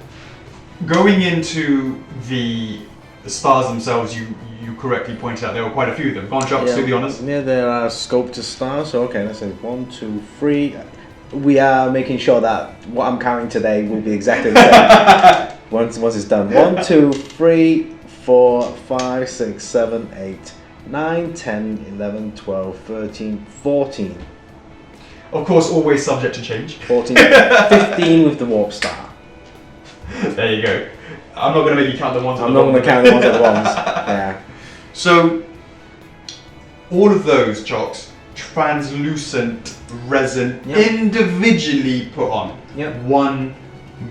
Speaker 1: going into the stars themselves, you correctly pointed out there were quite a few of them. Go on, Chuck, do the honors.
Speaker 2: Yeah, there are sculpted stars. So okay, let's say 1, 2, 3. We are making sure that what I'm counting today will be exactly the same. once it's done. 1, 2, 3, 4, 5, 6, 7, 8, 9, 10, 11, 12, 13, 14.
Speaker 1: Of course, always subject to change.
Speaker 2: 14, 15 with the Warp Star.
Speaker 1: There you go. I'm not going to make you count the ones.
Speaker 2: I'm not going to count the ones at the ones. Yeah.
Speaker 1: So, all of those chocks, translucent resin, individually put on, one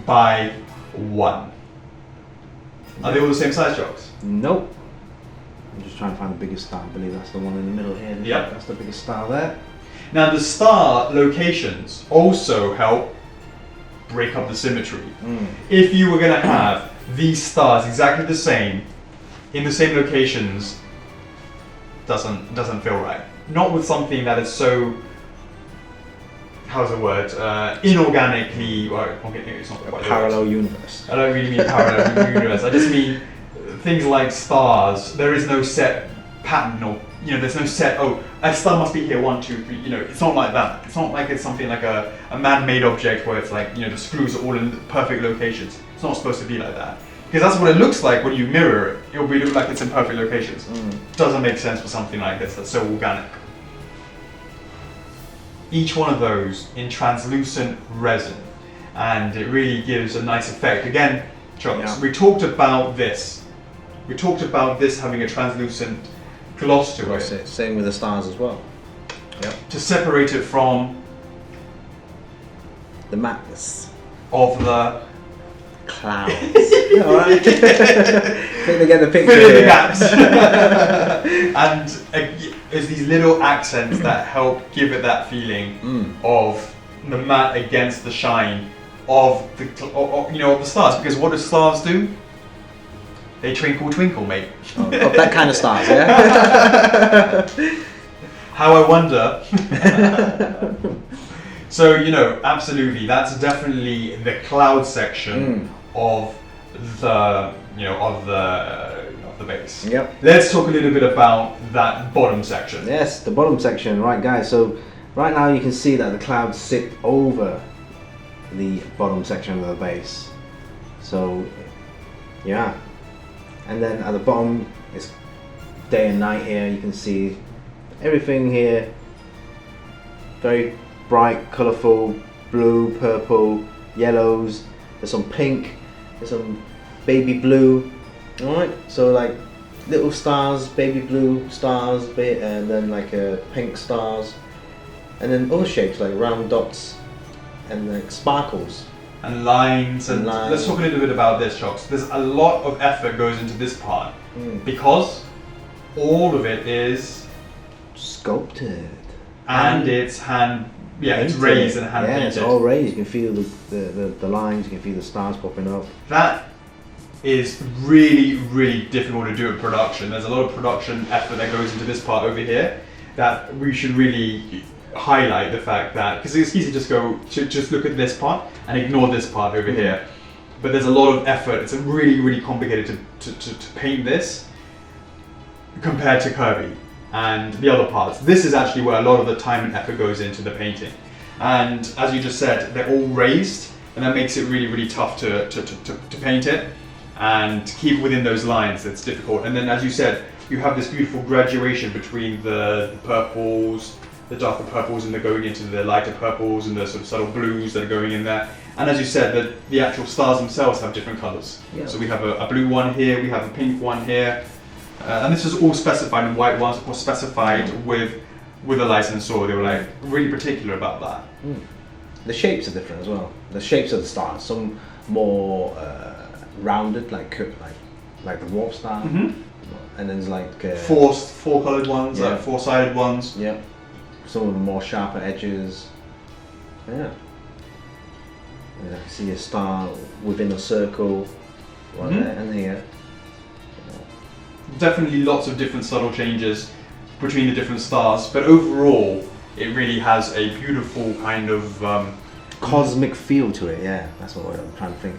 Speaker 1: by one. Are they all the same size chocks?
Speaker 2: Nope. I'm just trying to find the biggest star. I believe that's the one in the middle here.
Speaker 1: Yep.
Speaker 2: That's the biggest star there.
Speaker 1: Now the star locations also help break up the symmetry. If you were going to have these stars exactly the same, in the same locations, doesn't feel right. Not with something that is so, how's the word, inorganically, well, it's not quite
Speaker 2: parallel universe.
Speaker 1: I don't really mean parallel universe, I just mean things like stars. There is no set pattern, or there's no set, a star must be here 1, 2, 3, it's not like that. It's not like it's something like a man-made object where it's like, the screws are all in perfect locations. It's not supposed to be like that. Because that's what it looks like when you mirror it. It'll look like it's in perfect locations. Doesn't make sense for something like this that's so organic. Each one of those in translucent resin, and it really gives a nice effect. Again, Charles, we talked about this. We talked about this having a translucent gloss to it.
Speaker 2: Same with the stars as well. Yep.
Speaker 1: To separate it from
Speaker 2: the madness
Speaker 1: of the
Speaker 2: clouds. Alright. I think they get the picture.
Speaker 1: Fill in the gaps. And there's these little accents that help give it that feeling of the matte against the shine of the of the stars. Because what do stars do? They twinkle, twinkle, mate.
Speaker 2: Of that kind of stars, yeah.
Speaker 1: How I wonder. So absolutely, that's definitely the cloud section of the of the base.
Speaker 2: Yep.
Speaker 1: Let's talk a little bit about that bottom section.
Speaker 2: Yes, the bottom section, right, guys. So right now you can see that the clouds sit over the bottom section of the base. So yeah, and then at the bottom it's day and night here. You can see everything here. Very bright, colourful, blue, purple, yellows. There's some pink. There's some baby blue. Alright, so like little stars, baby blue stars, and then like pink stars, and then other shapes like round dots and like sparkles.
Speaker 1: And lines, and let's talk a little bit about this, Shocks. There's a lot of effort goes into this part because all of it is
Speaker 2: sculpted
Speaker 1: and it's it's raised and hand painted.
Speaker 2: It's all raised. You can feel the lines, you can feel the stars popping up.
Speaker 1: That is really, really difficult to do in production. There's a lot of production effort that goes into this part over here that we should really highlight the fact that, because it's easy to just look at this part and ignore this part over here, but there's a lot of effort. It's really, really complicated to paint this compared to Kirby and the other parts. This is actually where a lot of the time and effort goes into the painting, and as you just said, they're all raised, and that makes it really, really tough to paint it and to keep within those lines. It's difficult. And then, as you said, you have this beautiful graduation between the purples, the darker purples, and they're going into the lighter purples, and the sort of subtle blues that are going in there. And as you said, the actual stars themselves have different colours. Yeah. So we have a blue one here, we have a pink one here, and this is all specified, and white ones were specified with a license, so they were like really particular about that.
Speaker 2: The shapes are different as well. The shapes of the stars, some more rounded, like like the Warp Star,
Speaker 1: Mm-hmm.
Speaker 2: and then there's like
Speaker 1: four coloured ones,
Speaker 2: yeah.
Speaker 1: like four-sided ones.
Speaker 2: Yeah, some of them more sharper edges. Yeah. And I can see a star within a circle, right there and here.
Speaker 1: Definitely lots of different subtle changes between the different stars, but overall it really has a beautiful kind of
Speaker 2: cosmic feel to it. Yeah, that's what I'm trying to think.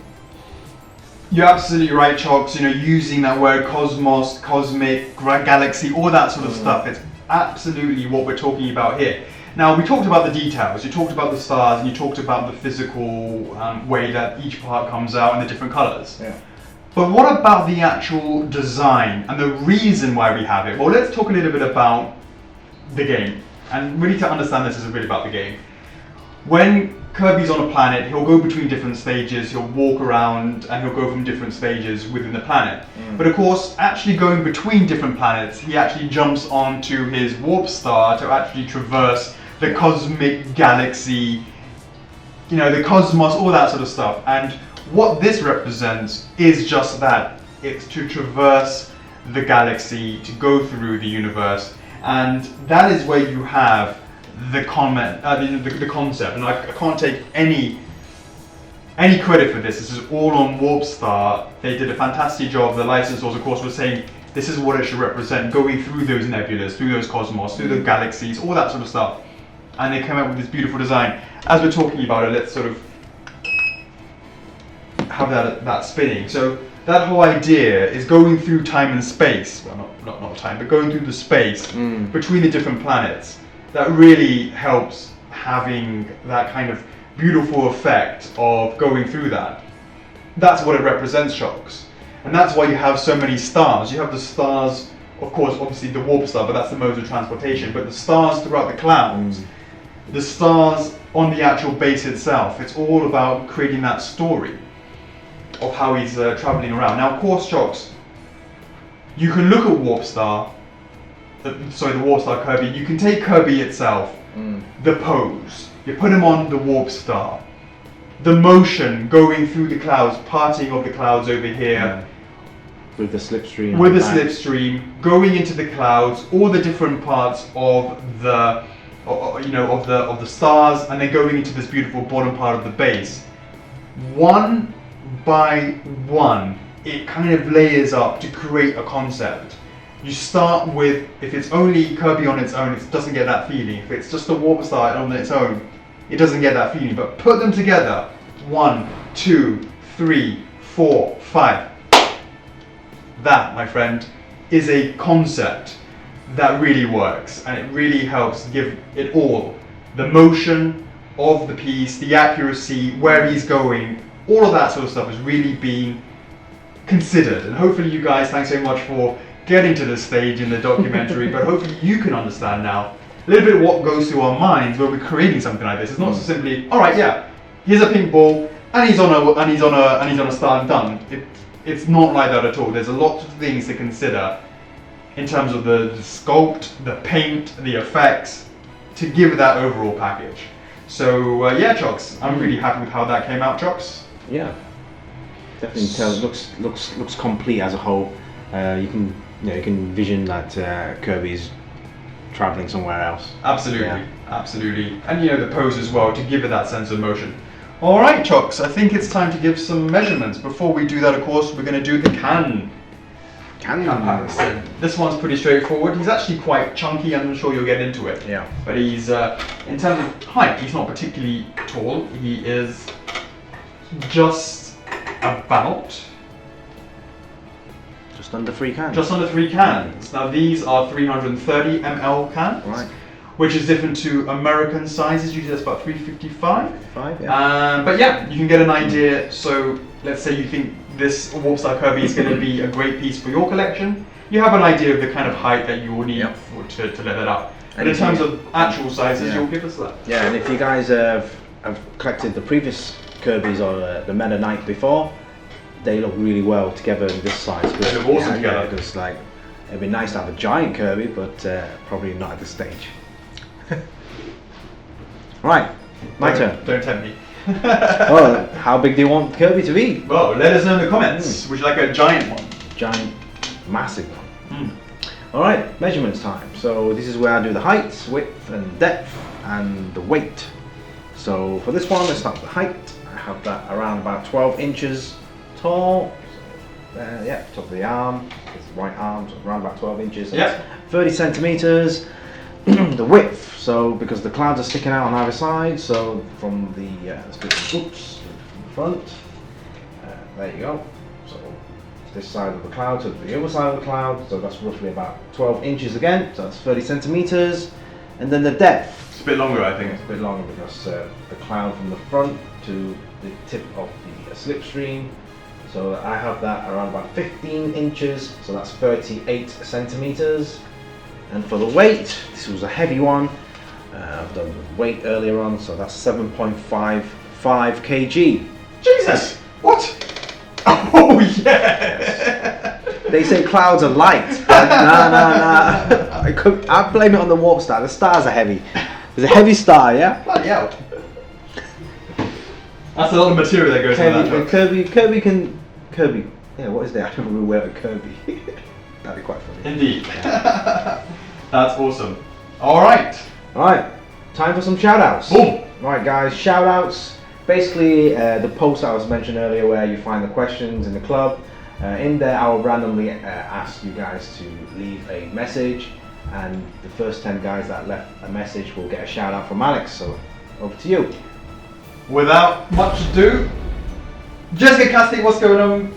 Speaker 1: You're absolutely right, Chogs. You know, using that word cosmos, cosmic, galaxy, all that sort of stuff. It's absolutely what we're talking about here. Now, we talked about the details. You talked about the stars, and you talked about the physical way that each part comes out and the different colours.
Speaker 2: Yeah.
Speaker 1: But what about the actual design and the reason why we have it? Well, let's talk a little bit about the game. And really to understand this is a bit about the game. When Kirby's on a planet, he'll go between different stages, he'll walk around and he'll go from different stages within the planet. But of course, actually going between different planets, he actually jumps onto his Warp Star to actually traverse the cosmic galaxy, you know, the cosmos, all that sort of stuff. And what this represents is just that. It's to traverse the galaxy, to go through the universe. And that is where you have the concept, and I can't take any credit for this. This is all on Warp Star. They did a fantastic job. The licensors, of course, were saying this is what it should represent, going through those nebulas, through those cosmos, through the galaxies, all that sort of stuff. And they came up with this beautiful design. As we're talking about it, let's sort of have that spinning. So that whole idea is going through time and space. Well, not time, but going through the space between the different planets. That really helps having that kind of beautiful effect of going through that. That's what it represents, Shocks. And that's why you have so many stars. You have the stars, of course, obviously the Warp Star, but that's the mode of transportation, but the stars throughout the clouds, the stars on the actual base itself. It's all about creating that story of how he's traveling around. Now, of course, Shocks, you can look at Warp Star, the Warp Star Kirby. You can take Kirby itself, the pose, you put him on the Warp Star, the motion going through the clouds, parting of the clouds over here,
Speaker 2: with the slipstream.
Speaker 1: With the slipstream, going into the clouds, all the different parts of the, of the stars, and then going into this beautiful bottom part of the base. One by one, it kind of layers up to create a concept. You start with, if it's only Kirby on its own, it doesn't get that feeling. If it's just a Warp Star on its own, it doesn't get that feeling. But put them together, 1, 2, 3, 4, 5. That, my friend, is a concept that really works, and it really helps give it all. The motion of the piece, the accuracy, where he's going, all of that sort of stuff has really been considered. And hopefully you guys, thanks so much for getting to this stage in the documentary, but hopefully you can understand now a little bit of what goes through our minds when we're creating something like this. It's not simply, all right, yeah, here's a pink ball, and he's on a star and done. It's not like that at all. There's a lot of things to consider in terms of the sculpt, the paint, the effects, to give that overall package. So yeah, Chocks, I'm really happy with how that came out, Chocks.
Speaker 2: Yeah, definitely tell. Looks complete as a whole. You can envision that Kirby's traveling somewhere else.
Speaker 1: Absolutely, absolutely, and the pose as well to give it that sense of motion. All right, Chocks, I think it's time to give some measurements. Before we do that, of course, we're going to do the can comparison. This one's pretty straightforward. He's actually quite chunky. I'm sure you'll get into it.
Speaker 2: Yeah.
Speaker 1: But he's in terms of height, he's not particularly tall. He is just about
Speaker 2: just under 3 cans.
Speaker 1: Just under 3 cans. Now these are 330 ml cans,
Speaker 2: right?
Speaker 1: Which is different to American sizes. Usually that's about 355.
Speaker 2: Yeah.
Speaker 1: But yeah, you can get an idea. So let's say you think this Warp Star Kirby is going to be a great piece for your collection. You have an idea of the kind of height that you will need to let that out. And in terms of actual sizes, you'll give us that.
Speaker 2: Yeah, and if you guys have collected the previous Kirbys or the Meta Knight before, they look really well together in this size.
Speaker 1: They look awesome together.
Speaker 2: Yeah, because it'd be nice to have a giant Kirby, but probably not at this stage. Right, my turn.
Speaker 1: Don't tempt me.
Speaker 2: Well, how big do you want Kirby to be?
Speaker 1: Well, let us know in the comments. Would you like a giant one?
Speaker 2: giant, massive one. All right, measurements time. So this is where I do the height, width, and depth, and the weight. So for this one, let's start with the height. I have that around about 12 inches tall. So, yeah, top of the arm. It's the right arm, so around about 12 inches.
Speaker 1: Yeah.
Speaker 2: 30 centimeters. The width. So because the clouds are sticking out on either side, so from the let's do some oops from the front. There you go. So this side of the cloud to the other side of the cloud. So that's roughly about 12 inches again. So that's 30 centimeters. And then the depth.
Speaker 1: It's a bit longer, I think.
Speaker 2: It's a bit longer because the cloud from the front to the tip of the slipstream. So I have that around about 15 inches. So that's 38 centimeters. And for the weight, this was a heavy one. I've done the weight earlier on, so that's 7.55 kg.
Speaker 1: Jesus! What? Oh yeah!
Speaker 2: They say clouds are light. No. I blame it on the Warp Star. The stars are heavy. There's a heavy star, yeah?
Speaker 1: Bloody hell. That's a lot of material that goes in that.
Speaker 2: Kirby. Yeah, what is that? I don't remember where Kirby. That'd be quite funny.
Speaker 1: Indeed. That's awesome. Alright.
Speaker 2: Alright, time for some shout outs.
Speaker 1: Boom!
Speaker 2: Alright guys, shout outs. Basically, the post I was mentioned earlier where you find the questions in the club. In there, I'll randomly ask you guys to leave a message, and the first 10 guys that left a message will get a shout out from Alex. So, over to you.
Speaker 1: Without much ado, Jessica Cassidy, what's going on?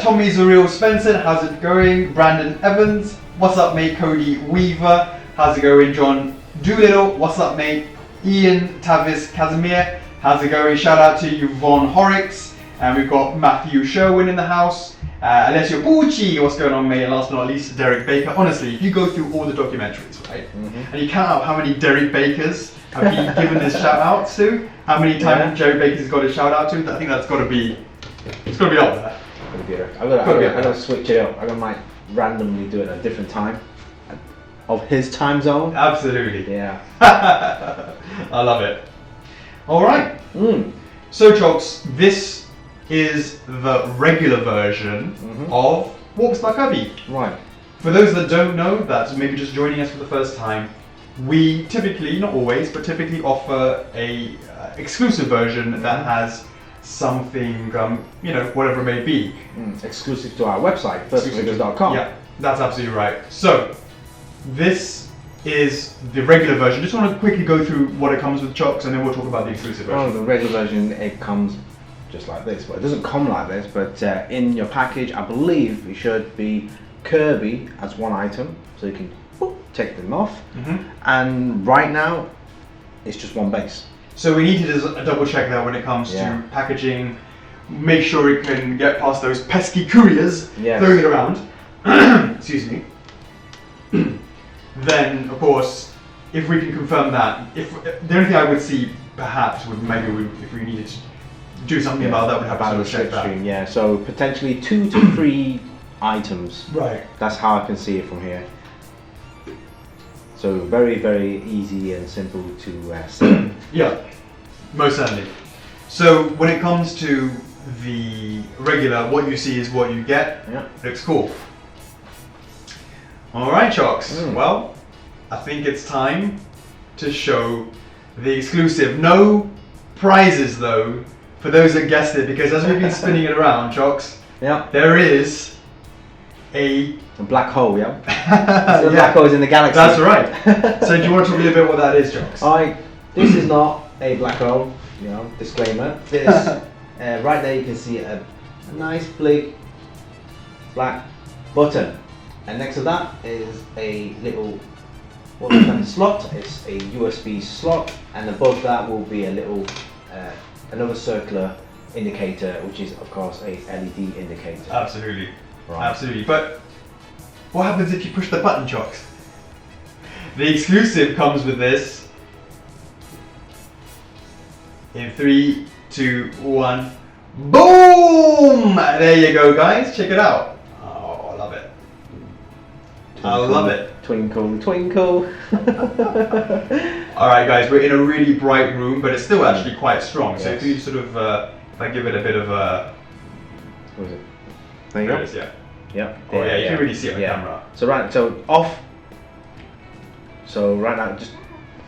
Speaker 1: Tommy's the real Spencer, how's it going? Brandon Evans, what's up mate? Cody Weaver, how's it going? John Doolittle, what's up mate? Ian Tavis Casimir, how's it going? Shout out to Yvonne Horrocks, and we've got Matthew Sherwin in the house. Alessio Pucci, what's going on mate? And last but not least, Derek Baker. Honestly, if you go through all the documentaries, right, and you count out how many Derek Bakers have you given this shout outs to, how many times Jerry Baker's got a shout out to, I think that's got to be, it's got to be up there.
Speaker 2: I'm gonna switch it up. I'm gonna randomly do it at a different time of his time zone.
Speaker 1: Absolutely.
Speaker 2: Yeah.
Speaker 1: I love it. All right. So, Chocks, this is the regular version of Warp Star Kirby.
Speaker 2: Right.
Speaker 1: For those that don't know, that's maybe just joining us for the first time, we typically, not always, but typically offer a exclusive version that has something, whatever it may be.
Speaker 2: Exclusive to our website, firstfigures.com.
Speaker 1: Yeah, that's absolutely right. So, this is the regular version. Just want to quickly go through what it comes with, Chocks, and then we'll talk about the exclusive version.
Speaker 2: Oh, the regular version, it comes just like this, but it doesn't come like this, but in your package, I believe it should be Kirby as one item, so you can take them off. And right now, it's just one base.
Speaker 1: So we need to just double check that when it comes to packaging, make sure it can get past those pesky couriers throwing it around. Excuse me. Then, of course, if we can confirm that, the only thing I would see perhaps would if we needed to do something about that, would have to check that.
Speaker 2: Yeah, so potentially 2 to 3 items.
Speaker 1: Right.
Speaker 2: That's how I can see it from here. So very, very easy and simple to set.
Speaker 1: Yeah, most certainly. So when it comes to the regular, what you see is what you get.
Speaker 2: Yeah.
Speaker 1: Looks cool. All right, Chocks. Well, I think it's time to show the exclusive. No prizes though, for those that guessed it, because as we've been spinning it around, Chocks, there is a
Speaker 2: black hole, the black holes in the galaxy.
Speaker 1: That's right. So do you want to read a bit what that is, Chocks?
Speaker 2: This is not a black hole, disclaimer. This, right there you can see a nice big black button. And next to that is a little slot. It's a USB slot, and above that will be a little another circular indicator, which is of course a LED indicator.
Speaker 1: Absolutely.
Speaker 2: Right.
Speaker 1: Absolutely. But what happens if you push the button, Chocks? The exclusive comes with this. In 3, 2, 1. Boom! There you go, guys. Check it out. Oh, I love it. I love it.
Speaker 2: Twinkle, twinkle.
Speaker 1: Alright, guys, we're in a really bright room, but it's still actually quite strong. So if you sort of, if I give it a bit of a...
Speaker 2: What is it? There you go.
Speaker 1: Yeah.
Speaker 2: Yep.
Speaker 1: Oh yeah, you can really see it on camera.
Speaker 2: So off. So right now, just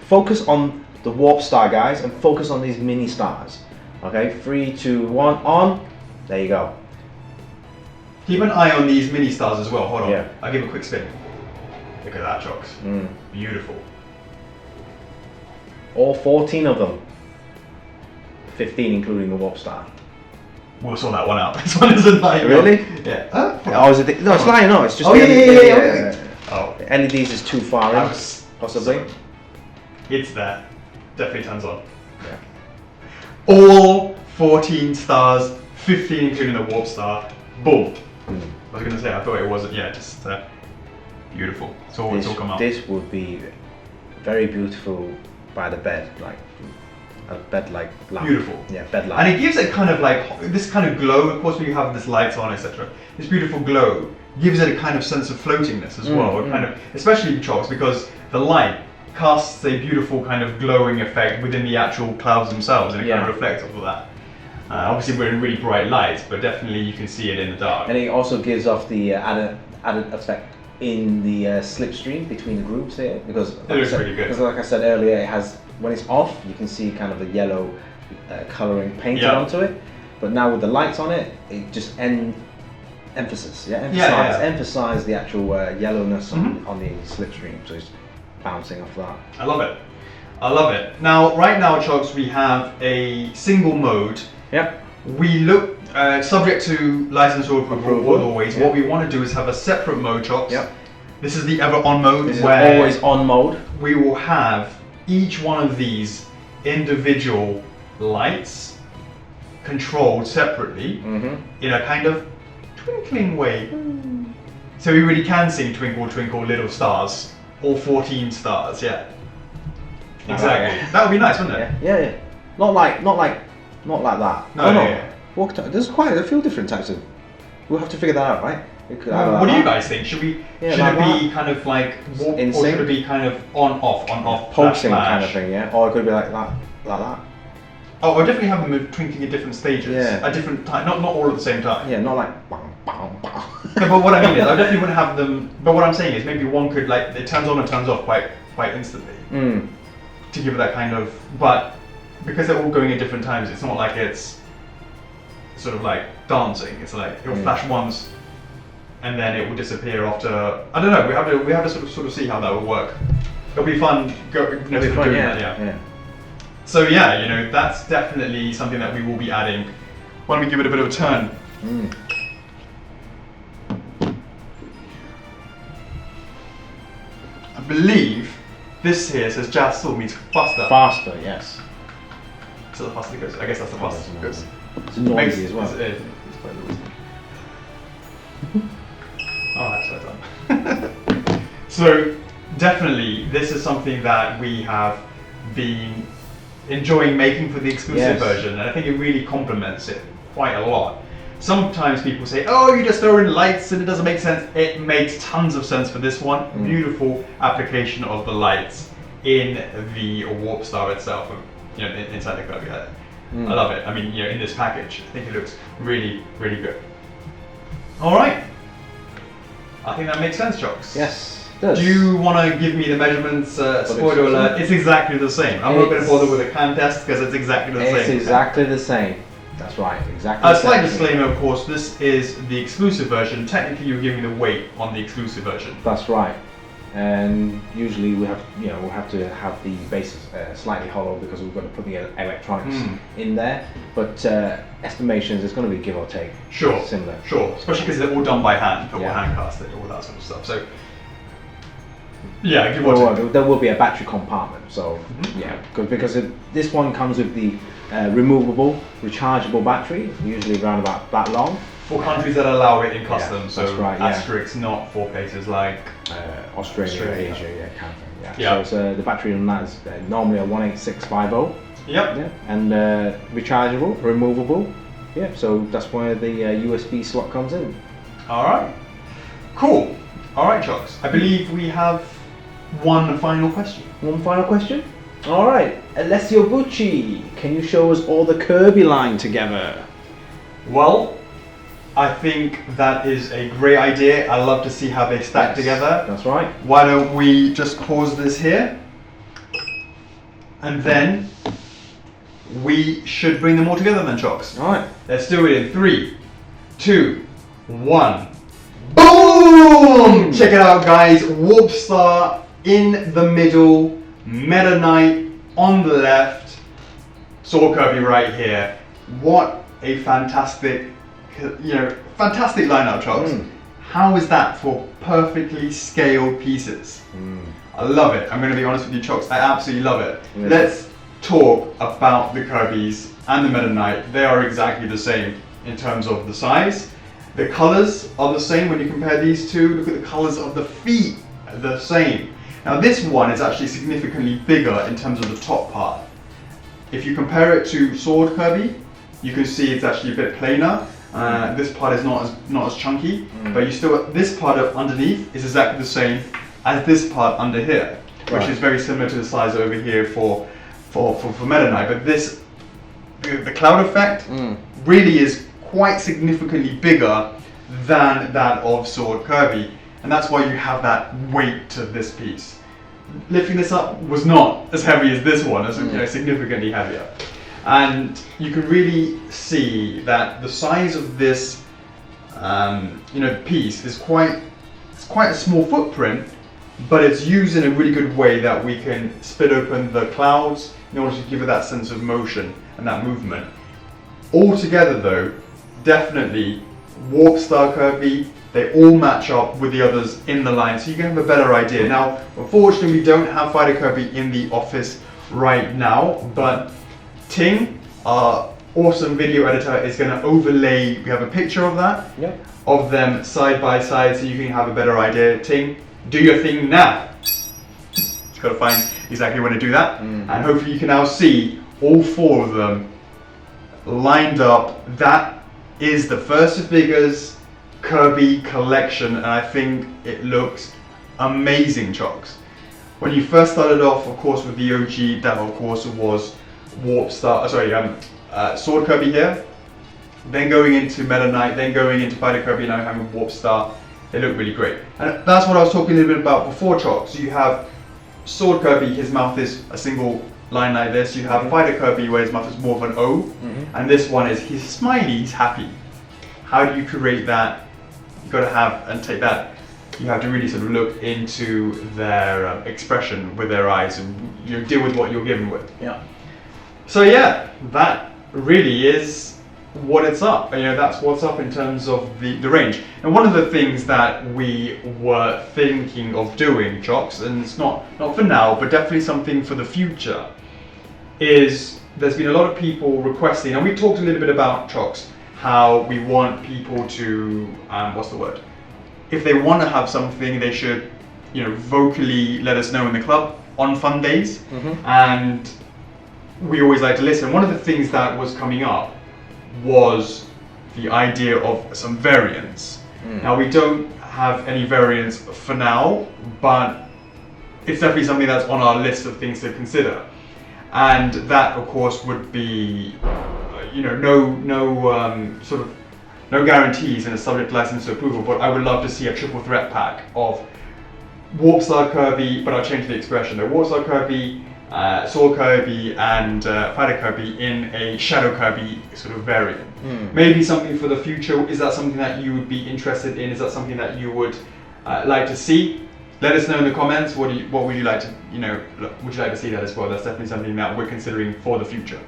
Speaker 2: focus on the Warp Star guys and focus on these mini stars. Okay, 3, 2, 1, on. There you go.
Speaker 1: Keep an eye on these mini stars as well. Hold on.
Speaker 2: Yeah.
Speaker 1: I'll give a quick spin. Look at that, Chocks. Beautiful.
Speaker 2: All 14 of them. 15 including the Warp Star.
Speaker 1: We'll sort that one out. This one isn't lying.
Speaker 2: Really?
Speaker 1: Yeah.
Speaker 2: Oh, is it? No, it's lying. No, it's just.
Speaker 1: Oh yeah. Oh.
Speaker 2: LEDs is too far in, possibly.
Speaker 1: Sorry. It's there. Definitely turns on.
Speaker 2: Yeah.
Speaker 1: All 14 stars, 15 including the Warp Star. Boom. I was gonna say, I thought it wasn't. Yeah, just beautiful. It's all come out.
Speaker 2: This would be very beautiful by the bed, like a bed like lamp.
Speaker 1: Beautiful.
Speaker 2: Yeah, bed lamp.
Speaker 1: And it gives it kind of like this kind of glow. Of course, when you have this lights on, etc. This beautiful glow gives it a kind of sense of floatingness as well. Kind of, especially Chocks, because the light casts a beautiful kind of glowing effect within the actual clouds themselves, and it kind of reflects off of that. Obviously, we're in really bright lights, but definitely you can see it in the dark.
Speaker 2: And it also gives off the added effect in the slipstream between the groups here, because
Speaker 1: it looks pretty good.
Speaker 2: Because like I said earlier, it has, when it's off, you can see kind of the yellow colouring painted onto it. But now with the lights on it, it just emphasize the actual yellowness on the slipstream. So it's bouncing off that.
Speaker 1: I love it. I love it. Now, right now, Chocks, we have a single mode.
Speaker 2: Yep.
Speaker 1: We look subject to license or approval always. What we want to do is have a separate mode, Chocks.
Speaker 2: Yep.
Speaker 1: This is the ever on mode.
Speaker 2: This
Speaker 1: where
Speaker 2: is always on mode.
Speaker 1: We will have each one of these individual lights controlled separately in a kind of twinkling way. So we really can sing Twinkle Twinkle Little Stars, all 14 stars, yeah. Exactly. That would be nice, wouldn't it?
Speaker 2: Yeah. Not like that.
Speaker 1: No.
Speaker 2: There's quite a few different types of. We'll have to figure that out, right?
Speaker 1: What do you guys think? Should we?
Speaker 2: Yeah,
Speaker 1: should
Speaker 2: like
Speaker 1: it be kind of like warp, or should it be kind of on off,
Speaker 2: pulsing
Speaker 1: flash?
Speaker 2: kind of thing, yeah? Or it could be like that.
Speaker 1: Oh, I'll definitely have them twinkling at different stages.
Speaker 2: Yeah.
Speaker 1: At different time, not all at the same time.
Speaker 2: Yeah, not like bang, bang, bang.
Speaker 1: No, but what I mean is, I definitely wouldn't have them. But what I'm saying is, maybe one could like it turns on and turns off quite instantly to give it that kind of. But because they're all going at different times, it's not like it's sort of like dancing. It's like it'll flash once, and then it will disappear after. I don't know. We have to sort of see how that will work. It'll be fun. Doing that, yeah. So yeah, that's definitely something that we will be adding. Why don't we give it a bit of a turn? I believe this here says jazz still means faster.
Speaker 2: Faster, yes.
Speaker 1: So the faster it goes. I guess that's the fastest it goes.
Speaker 2: It's noisy as well.
Speaker 1: It's quite noisy. Oh, that's well done. So definitely, this is something that we have been enjoying making for the exclusive version, and I think it really complements it quite a lot. Sometimes people say, oh, you just throw in lights and it doesn't make sense. It makes tons of sense for this one. Beautiful application of the lights in the Warp Star itself, inside the Kirby. I love it. I mean, in this package, I think it looks really, really good. All right. I think that makes sense, Chocks.
Speaker 2: Yes, it does.
Speaker 1: Do you want to give me the measurements? Spoiler alert, it's exactly the same. I'm not going to bother with a can test because it's exactly the same.
Speaker 2: It's exactly the same. That's right, exactly the same.
Speaker 1: A slight disclaimer, of course, this is the exclusive version. Technically, you're giving the weight on the exclusive version.
Speaker 2: That's right. And usually we'll have to have the base slightly hollow because we've got to put the electronics in there. But estimations, it's going to be give or take.
Speaker 1: Sure.
Speaker 2: Similar.
Speaker 1: Sure. Especially because they're all done by hand, all hand casted, all that sort of stuff. So, yeah, give or take.
Speaker 2: There will be a battery compartment. So, because this one comes with the removable, rechargeable battery, usually around about that long.
Speaker 1: For countries that allow it in custom, so
Speaker 2: that's right,
Speaker 1: asterisks not for places like
Speaker 2: Australia, Asia, kind of thing. So the battery on that is normally a 18650.
Speaker 1: Yep.
Speaker 2: Yeah, and rechargeable, removable. Yeah, so that's where the USB slot comes in.
Speaker 1: All right. Cool. All right, Chocks. I believe we have one final question.
Speaker 2: One final question? All right. Alessio Bucci, can you show us all the Kirby line together?
Speaker 1: Well, I think that is a great idea. I love to see how they stack together.
Speaker 2: That's right.
Speaker 1: Why don't we just pause this here, and then we should bring them all together then, Chocks.
Speaker 2: All right.
Speaker 1: Let's do it in 3, 2, 1. Boom! Check it out, guys. Warp Star in the middle, Meta Knight on the left, Sword Kirby right here. What a fantastic, fantastic lineup, Chocks. How is that for perfectly scaled pieces? I love it. I'm going to be honest with you, Chocks. I absolutely love it.
Speaker 2: Yeah.
Speaker 1: Let's talk about the Kirbys and the Meta Knight. They are exactly the same in terms of the size. The colors are the same when you compare these two. Look at the colors of the feet, the same. Now this one is actually significantly bigger in terms of the top part. If you compare it to Sword Kirby, you can see it's actually a bit plainer. This part is not as chunky, but this part of underneath is exactly the same as this part under here, which is very similar to the size over here for Meta Knight. But the cloud effect really is quite significantly bigger than that of Sword Kirby, and that's why you have that weight to this piece. Lifting this up was not as heavy as this one, as significantly heavier. And you can really see that the size of this piece is quite a small footprint, but it's used in a really good way that we can split open the clouds in order to give it that sense of motion and that movement. Altogether though, definitely Warp Star Kirby, they all match up with the others in the line, so you can have a better idea. Now, unfortunately we don't have Fighter Kirby in the office right now, but Ting, our awesome video editor, is going to overlay, we have a picture of that, of them side by side so you can have a better idea. Ting, do your thing now. Just got to find exactly when to do that, and hopefully you can now see all four of them lined up. That is the First of Figures Kirby collection, and I think it looks amazing, Chocks. When you first started off, of course, with the OG, that of course was Sword Kirby here, then going into Meta Knight, then going into Fighter Kirby, now having Warp Star. They look really great, and that's what I was talking a little bit about before, Chocks. You have Sword Kirby, his mouth is a single line like this. You have Fighter Kirby where his mouth is more of an O, and this one is he's smiley, he's happy. How do you create that? You've got to have and take that. You have to really sort of look into their expression with their eyes and deal with what you're given with.
Speaker 2: Yeah.
Speaker 1: So yeah, that really is what it's up. That's what's up in terms of the range. And one of the things that we were thinking of doing, Chocks, and it's not for now, but definitely something for the future, is there's been a lot of people requesting, and we talked a little bit about, Chocks, how we want people to, if they want to have something, they should, vocally let us know in the club on fun days, and we always like to listen. One of the things that was coming up was the idea of some variants. Now we don't have any variants for now, but it's definitely something that's on our list of things to consider. And that, of course, would be, no guarantees and a subject license to approval. But I would love to see a triple threat pack of Warp Star Kirby, but I'll change the expression. The Warp Star Kirby, Sword Kirby, and Fighter Kirby in a Shadow Kirby sort of variant. Maybe something for the future. Is that something that you would be interested in? Is that something that you would like to see? Let us know in the comments. What would you like to, would you like to see that as well? That's definitely something that we're considering for the future.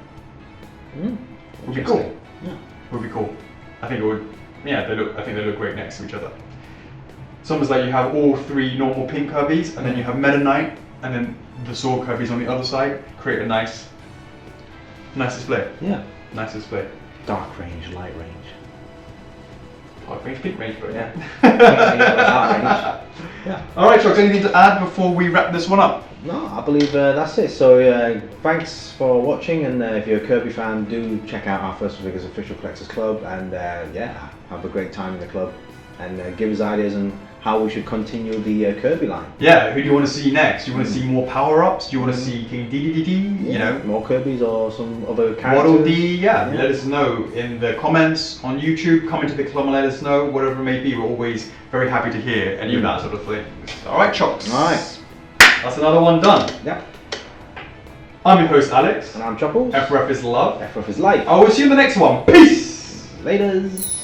Speaker 1: Would be cool.
Speaker 2: Yeah.
Speaker 1: Would be cool. I think it would. Yeah, I think they look great next to each other. It's almost like you have all three normal pink Kirbys, and then you have Meta Knight, and then the Sword Kirbys on the other side. Create a nice display.
Speaker 2: Yeah.
Speaker 1: Nice display.
Speaker 2: Dark range, light range.
Speaker 1: Dark range, pink range, but
Speaker 2: yeah. Dark range.
Speaker 1: Yeah. All right, Chocks, anything to add before we wrap this one up?
Speaker 2: No, I believe that's it. So thanks for watching, and if you're a Kirby fan, do check out our First Figures Official Collectors Club, and have a great time in the club, and give us ideas on how we should continue the Kirby line.
Speaker 1: Yeah, who do you want to see next? Do you want to see more power-ups? Do you want to see King DDDD? You know,
Speaker 2: more Kirbys or some other characters.
Speaker 1: Waddle Dee, yeah, let us know in the comments on YouTube, comment to the club and let us know, whatever it may be. We're always very happy to hear any of that sort of thing. Alright, Chocks.
Speaker 2: Alright.
Speaker 1: That's another one done.
Speaker 2: Yeah.
Speaker 1: I'm your host, Alex.
Speaker 2: And I'm Chuckles.
Speaker 1: F4F is love.
Speaker 2: F4F is life.
Speaker 1: I will see you in the next one. Peace!
Speaker 2: Laters.